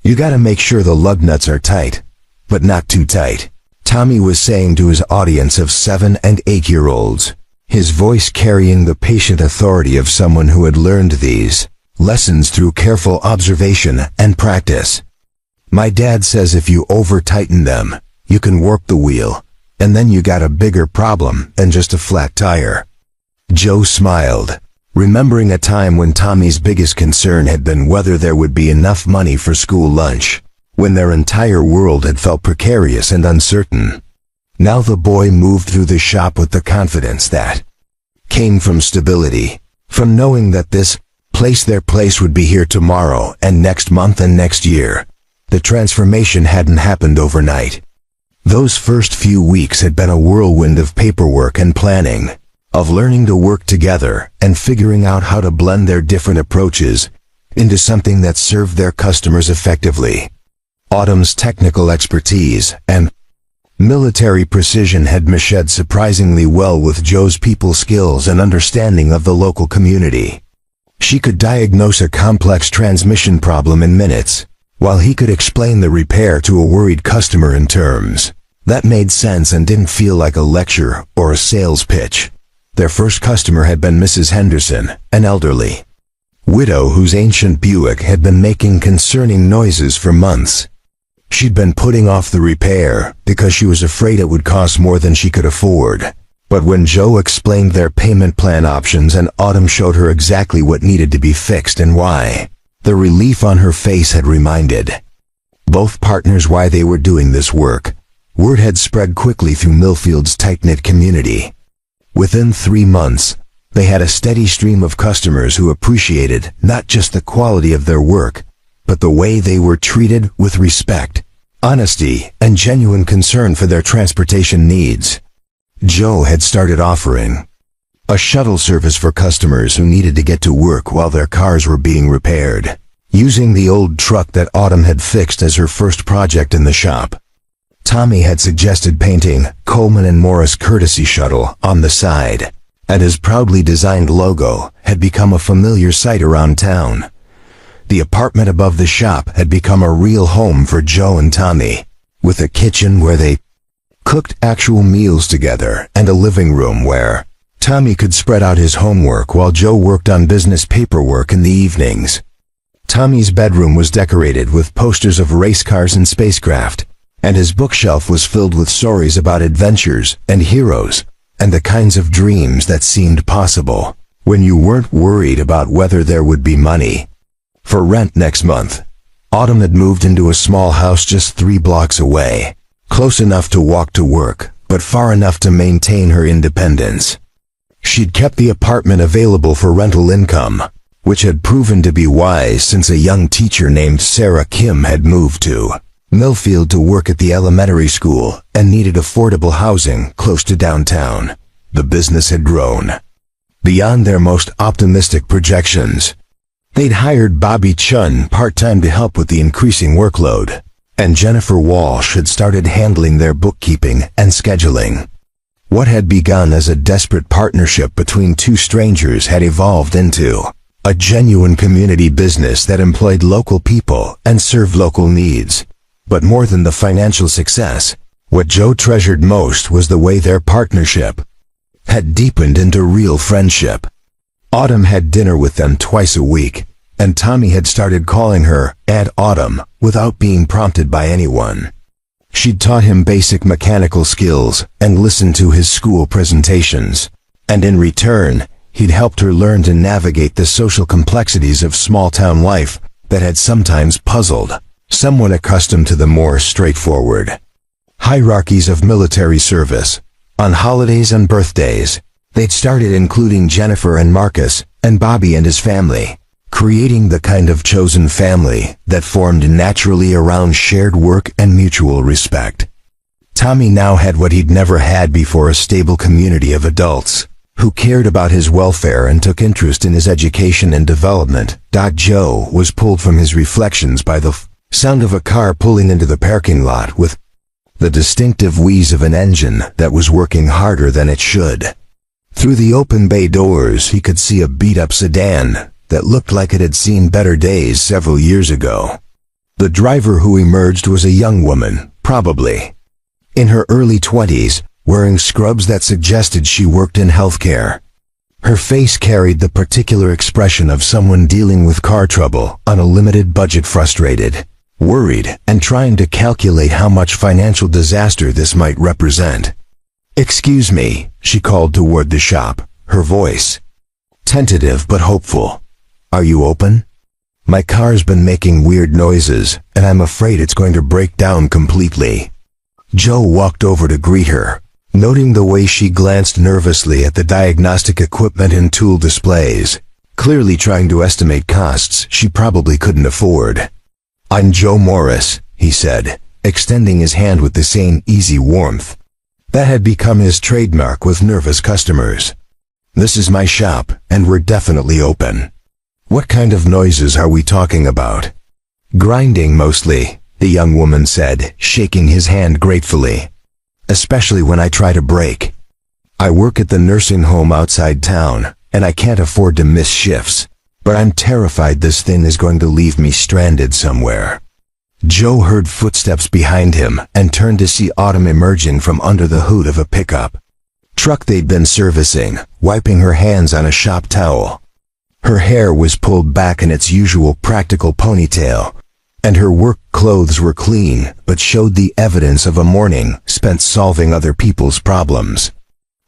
you gotta make sure the lug nuts are tight, but not too tight, Tommy was saying to his audience of 7- and 8-year-olds, his voice carrying the patient authority of someone who had learned these lessons through careful observation and practice. My dad says if you over-tighten them, you can warp the wheel, and then you got a bigger problem than just a flat tire. Joe smiled, remembering a time when Tommy's biggest concern had been whether there would be enough money for school lunch, when their entire world had felt precarious and uncertain. Now the boy moved through the shop with the confidence that came from stability, from knowing that their place would be here tomorrow and next month and next year. The transformation hadn't happened overnight. Those first few weeks had been a whirlwind of paperwork and planning, of learning to work together and figuring out how to blend their different approaches into something that served their customers effectively. Autumn's technical expertise and military precision had meshed surprisingly well with Joe's people skills and understanding of the local community. She could diagnose a complex transmission problem in minutes, while he could explain the repair to a worried customer in terms that made sense and didn't feel like a lecture or a sales pitch. Their first customer had been Mrs. Henderson, an elderly widow whose ancient Buick had been making concerning noises for months. She'd been putting off the repair because she was afraid it would cost more than she could afford. But when Joe explained their payment plan options and Autumn showed her exactly what needed to be fixed and why, the relief on her face had reminded both partners why they were doing this work. Word had spread quickly through Millfield's tight-knit community. Within 3 months, they had a steady stream of customers who appreciated not just the quality of their work, but the way they were treated with respect, honesty, and genuine concern for their transportation needs. Joe had started offering a shuttle service for customers who needed to get to work while their cars were being repaired, using the old truck that Autumn had fixed as her first project in the shop. Tommy had suggested painting Coleman and Morris Courtesy Shuttle on the side, and his proudly designed logo had become a familiar sight around town. The apartment above the shop had become a real home for Joe and Tommy, with a kitchen where they cooked actual meals together and a living room where Tommy could spread out his homework while Joe worked on business paperwork in the evenings. Tommy's bedroom was decorated with posters of race cars and spacecraft, and his bookshelf was filled with stories about adventures and heroes, and the kinds of dreams that seemed possible when you weren't worried about whether there would be money for rent next month. Autumn had moved into a small house just 3 blocks away, close enough to walk to work, but far enough to maintain her independence. She'd kept the apartment available for rental income, which had proven to be wise since a young teacher named Sarah Kim had moved to Millfield to work at the elementary school and needed affordable housing close to downtown. The business had grown beyond their most optimistic projections. They'd hired Bobby Chun part-time to help with the increasing workload, and Jennifer Walsh had started handling their bookkeeping and scheduling. What had begun as a desperate partnership between 2 strangers had evolved into a genuine community business that employed local people and served local needs. But more than the financial success, what Joe treasured most was the way their partnership had deepened into real friendship. Autumn had dinner with them twice a week, and Tommy had started calling her Aunt Autumn without being prompted by anyone. She'd taught him basic mechanical skills and listened to his school presentations, and in return, he'd helped her learn to navigate the social complexities of small-town life that had sometimes puzzled someone accustomed to the more straightforward hierarchies of military service. On holidays and birthdays, they'd started including Jennifer and Marcus and Bobby and his family, creating the kind of chosen family that formed naturally around shared work and mutual respect. Tommy now had what he'd never had before, a stable community of adults who cared about his welfare and took interest in his education and development. Joe was pulled from his reflections by the sound of a car pulling into the parking lot with the distinctive wheeze of an engine that was working harder than it should. Through the open bay doors, he could see a beat-up sedan that looked like it had seen better days several years ago. The driver who emerged was a young woman, probably in her early 20s, wearing scrubs that suggested she worked in healthcare. Her face carried the particular expression of someone dealing with car trouble on a limited budget, frustrated, worried, and trying to calculate how much financial disaster this might represent. "Excuse me," she called toward the shop, her voice tentative but hopeful. "Are you open? My car's been making weird noises, and I'm afraid it's going to break down completely." Joe walked over to greet her, noting the way she glanced nervously at the diagnostic equipment and tool displays, clearly trying to estimate costs she probably couldn't afford. "I'm Joe Morris," he said, extending his hand with the same easy warmth that had become his trademark with nervous customers. "This is my shop, and we're definitely open. What kind of noises are we talking about?" "Grinding mostly," the young woman said, shaking his hand gratefully. "Especially when I try to brake. I work at the nursing home outside town, and I can't afford to miss shifts, but I'm terrified this thing is going to leave me stranded somewhere." Joe heard footsteps behind him and turned to see Autumn emerging from under the hood of a pickup truck they'd been servicing, wiping her hands on a shop towel. Her hair was pulled back in its usual practical ponytail, and her work clothes were clean but showed the evidence of a morning spent solving other people's problems.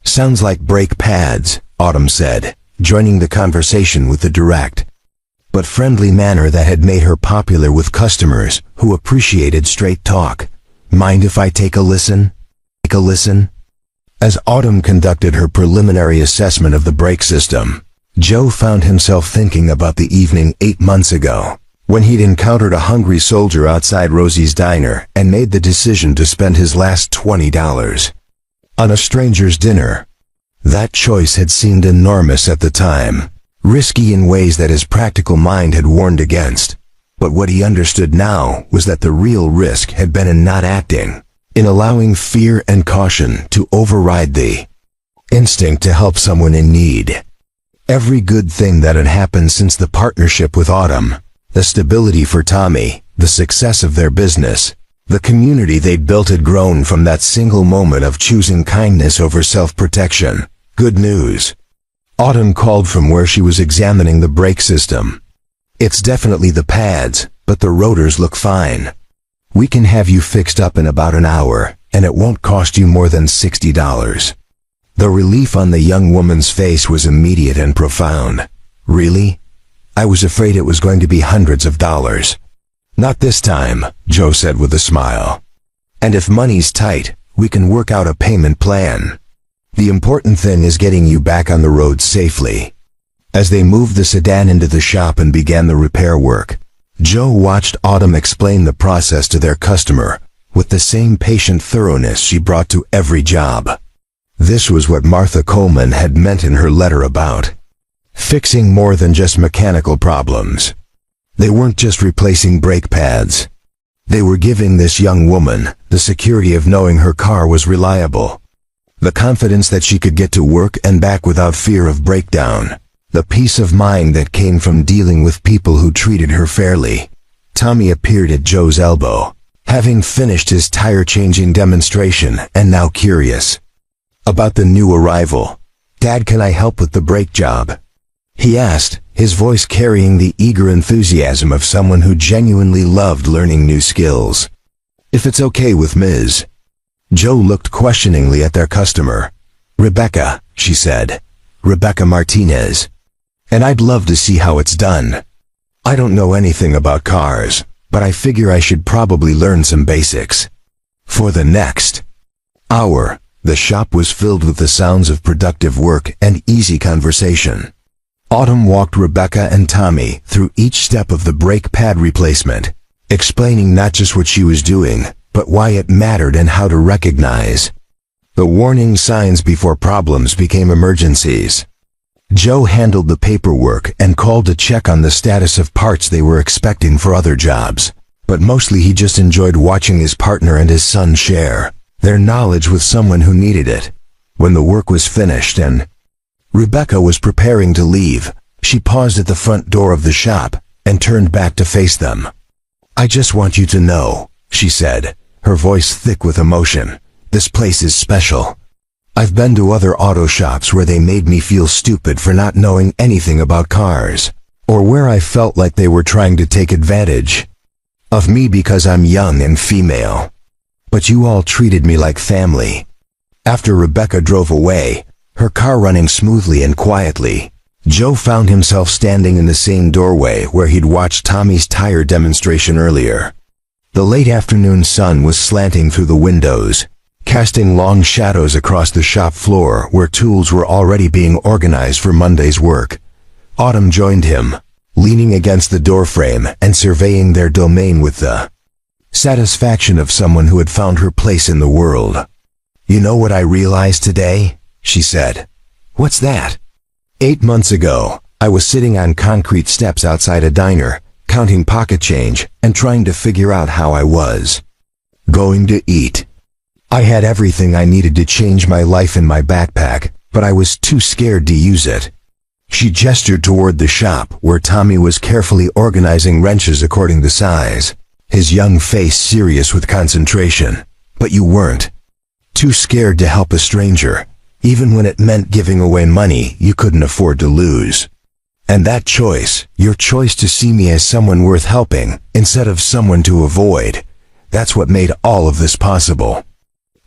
"Sounds like brake pads," Autumn said, joining the conversation with the direct but friendly manner that had made her popular with customers who appreciated straight talk. "Mind if I take a listen?" As Autumn conducted her preliminary assessment of the brake system, Joe found himself thinking about the evening 8 months ago, when he'd encountered a hungry soldier outside Rosie's diner and made the decision to spend his last $20 on a stranger's dinner. That choice had seemed enormous at the time, risky in ways that his practical mind had warned against. But what he understood now was that the real risk had been in not acting, in allowing fear and caution to override the instinct to help someone in need. Every good thing that had happened since the partnership with Autumn, the stability for Tommy, the success of their business, the community they'd built had grown from that single moment of choosing kindness over self-protection. "Good news." Autumn called from where she was examining the brake system. "It's definitely the pads, but the rotors look fine. We can have you fixed up in about an hour, and it won't cost you more than $60. The relief on the young woman's face was immediate and profound. "Really? I was afraid it was going to be hundreds of dollars." "Not this time," Joe said with a smile. "And if money's tight, we can work out a payment plan. The important thing is getting you back on the road safely." As they moved the sedan into the shop and began the repair work, Joe watched Autumn explain the process to their customer with the same patient thoroughness she brought to every job. This was what Martha Coleman had meant in her letter about fixing more than just mechanical problems. They weren't just replacing brake pads. They were giving this young woman the security of knowing her car was reliable, the confidence that she could get to work and back without fear of breakdown, the peace of mind that came from dealing with people who treated her fairly. Tommy appeared at Joe's elbow, having finished his tire-changing demonstration and now curious about the new arrival. "Dad, can I help with the brake job?" he asked, his voice carrying the eager enthusiasm of someone who genuinely loved learning new skills. "If it's okay with Ms." Joe looked questioningly at their customer. "Rebecca," she said. "Rebecca Martinez. And I'd love to see how it's done." I don't know anything about cars, but I figure I should probably learn some basics. For the next hour, the shop was filled with the sounds of productive work and easy conversation. Autumn walked Rebecca and Tommy through each step of the brake pad replacement, explaining not just what she was doing, but why it mattered and how to recognize the warning signs before problems became emergencies. Joe handled the paperwork and called to check on the status of parts they were expecting for other jobs, but mostly he just enjoyed watching his partner and his son share their knowledge with someone who needed it. When the work was finished and Rebecca was preparing to leave, she paused at the front door of the shop and turned back to face them. "I just want you to know," she said, her voice thick with emotion, "this place is special. I've been to other auto shops where they made me feel stupid for not knowing anything about cars, or where I felt like they were trying to take advantage of me because I'm young and female. But you all treated me like family." After Rebecca drove away, her car running smoothly and quietly, Joe found himself standing in the same doorway where he'd watched Tommy's tire demonstration earlier. The late afternoon sun was slanting through the windows, casting long shadows across the shop floor where tools were already being organized for Monday's work. Autumn joined him, leaning against the doorframe and surveying their domain with the satisfaction of someone who had found her place in the world. "You know what I realized today?" she said. "What's that?" 8 months ago, I was sitting on concrete steps outside a diner, counting pocket change and trying to figure out how I was going to eat. I had everything I needed to change my life in my backpack, but I was too scared to use it. She gestured toward the shop where Tommy was carefully organizing wrenches according to size, his young face serious with concentration. "But you weren't too scared to help a stranger, even when it meant giving away money you couldn't afford to lose. And that choice, your choice to see me as someone worth helping instead of someone to avoid, that's what made all of this possible."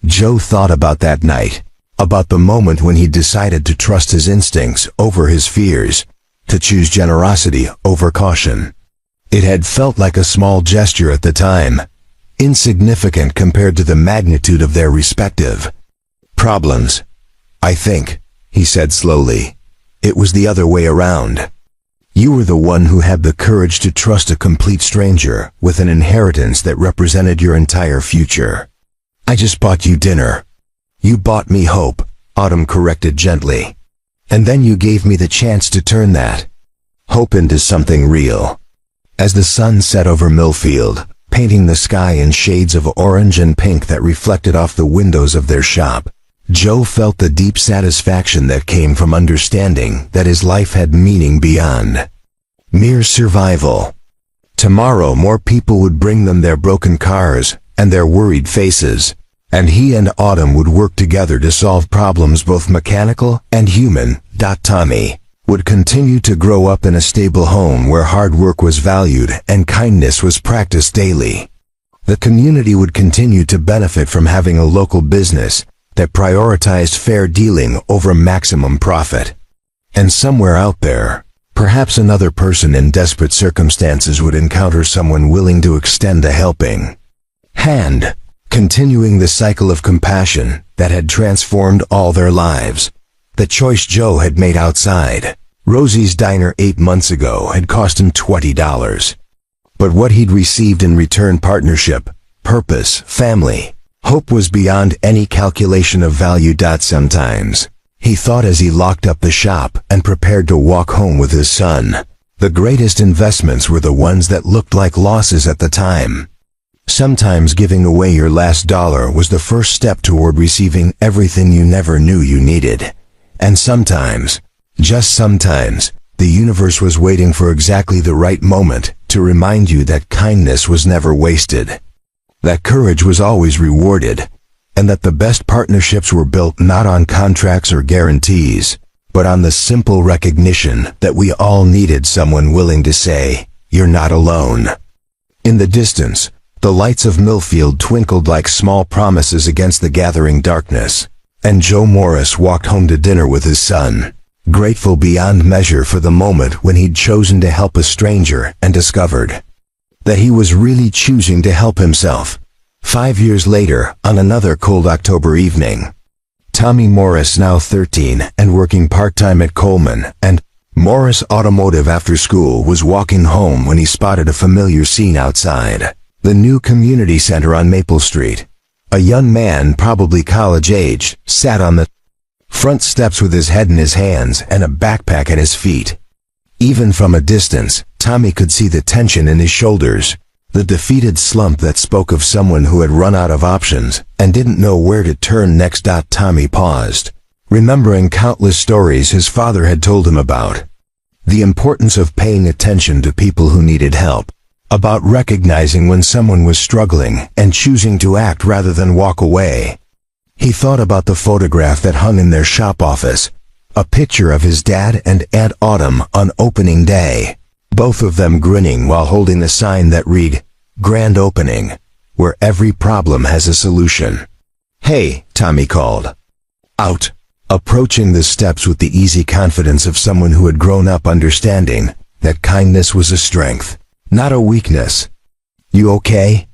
Joe thought about that night, about the moment when he decided to trust his instincts over his fears, to choose generosity over caution. It had felt like a small gesture at the time, insignificant compared to the magnitude of their respective problems. "I think," he said slowly, "it was the other way around. You were the one who had the courage to trust a complete stranger with an inheritance that represented your entire future. I just bought you dinner. You bought me hope," Autumn corrected gently. "And then you gave me the chance to turn that hope into something real." As the sun set over Millfield, painting the sky in shades of orange and pink that reflected off the windows of their shop, Joe felt the deep satisfaction that came from understanding that his life had meaning beyond mere survival. Tomorrow more people would bring them their broken cars and their worried faces, and he and Autumn would work together to solve problems both mechanical and human. Tommy would continue to grow up in a stable home where hard work was valued and kindness was practiced daily. The community would continue to benefit from having a local business that prioritized fair dealing over maximum profit. And somewhere out there, perhaps another person in desperate circumstances would encounter someone willing to extend a helping hand, continuing the cycle of compassion that had transformed all their lives. The choice Joe had made outside Rosie's Diner 8 months ago had cost him $20. But what he'd received in return, partnership, purpose, family, hope, was beyond any calculation of value. Sometimes, he thought as he locked up the shop and prepared to walk home with his son, the greatest investments were the ones that looked like losses at the time. Sometimes giving away your last dollar was the first step toward receiving everything you never knew you needed. And sometimes, just sometimes, the universe was waiting for exactly the right moment to remind you that kindness was never wasted, that courage was always rewarded, and that the best partnerships were built not on contracts or guarantees, but on the simple recognition that we all needed someone willing to say, "You're not alone." In the distance, the lights of Millfield twinkled like small promises against the gathering darkness, and Joe Morris walked home to dinner with his son, grateful beyond measure for the moment when he'd chosen to help a stranger and discovered that he was really choosing to help himself. 5 years later, on another cold October evening, Tommy Morris, now 13 and working part-time at Coleman and Morris Automotive after school, was walking home when he spotted a familiar scene outside the new community center on Maple Street. A young man, probably college-age, sat on the front steps with his head in his hands and a backpack at his feet. Even from a distance, Tommy could see the tension in his shoulders, the defeated slump that spoke of someone who had run out of options and didn't know where to turn next. Tommy paused, remembering countless stories his father had told him about the importance of paying attention to people who needed help, about recognizing when someone was struggling and choosing to act rather than walk away. He thought about the photograph that hung in their shop office, a picture of his dad and Aunt Autumn on opening day, both of them grinning while holding the sign that read, "Grand Opening, where every problem has a solution." "Hey," Tommy called out, approaching the steps with the easy confidence of someone who had grown up understanding that kindness was a strength, not a weakness. "You okay?"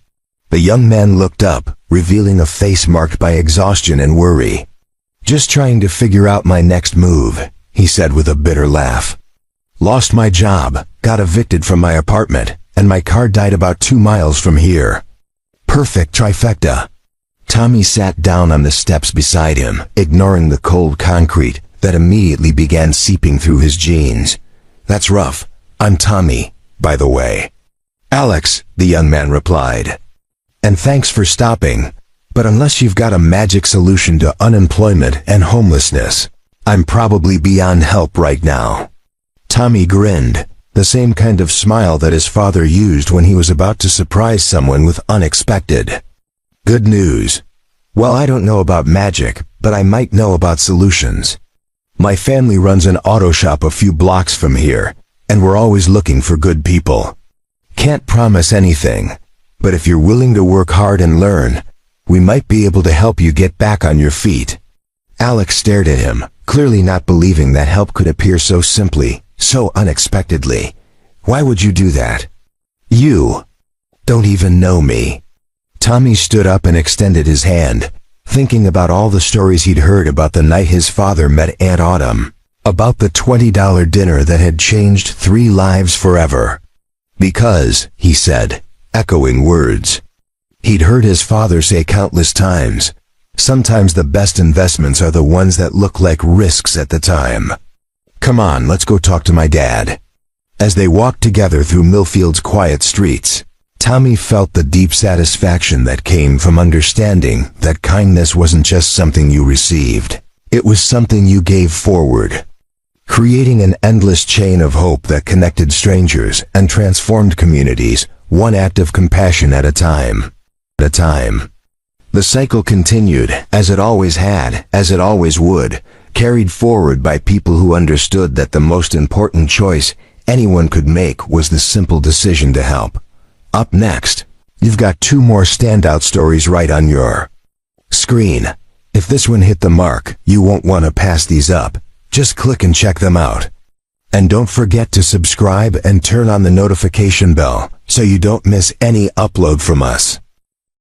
The young man looked up, revealing a face marked by exhaustion and worry. "Just trying to figure out my next move," he said with a bitter laugh. "Lost my job, got evicted from my apartment, and my car died about 2 miles from here." Perfect trifecta. Tommy sat down on the steps beside him, ignoring the cold concrete that immediately began seeping through his jeans. "That's rough. I'm Tommy, by the way." "Alex," the young man replied. "And thanks for stopping. But unless you've got a magic solution to unemployment and homelessness, I'm probably beyond help right now." Tommy grinned, the same kind of smile that his father used when he was about to surprise someone with unexpected good news. "Well, I don't know about magic, but I might know about solutions. My family runs an auto shop a few blocks from here, and we're always looking for good people. Can't promise anything, but if you're willing to work hard and learn, we might be able to help you get back on your feet." Alex stared at him, clearly not believing that help could appear so simply, so unexpectedly. "Why would you do that? You don't even know me." Tommy stood up and extended his hand, thinking about all the stories he'd heard about the night his father met Aunt Autumn, about the $20 dinner that had changed 3 lives forever. "Because," he said, echoing words he'd heard his father say countless times, "sometimes the best investments are the ones that look like risks at the time. Come on, let's go talk to my dad." As they walked together through Millfield's quiet streets, Tommy felt the deep satisfaction that came from understanding that kindness wasn't just something you received. It was something you gave forward, creating an endless chain of hope that connected strangers and transformed communities, one act of compassion at a time. The cycle continued, as it always had, as it always would, carried forward by people who understood that the most important choice anyone could make was the simple decision to help. Up next, you've got 2 more standout stories right on your screen. If this one hit the mark, you won't want to pass these up. Just click and check them out. And don't forget to subscribe and turn on the notification bell so you don't miss any upload from us.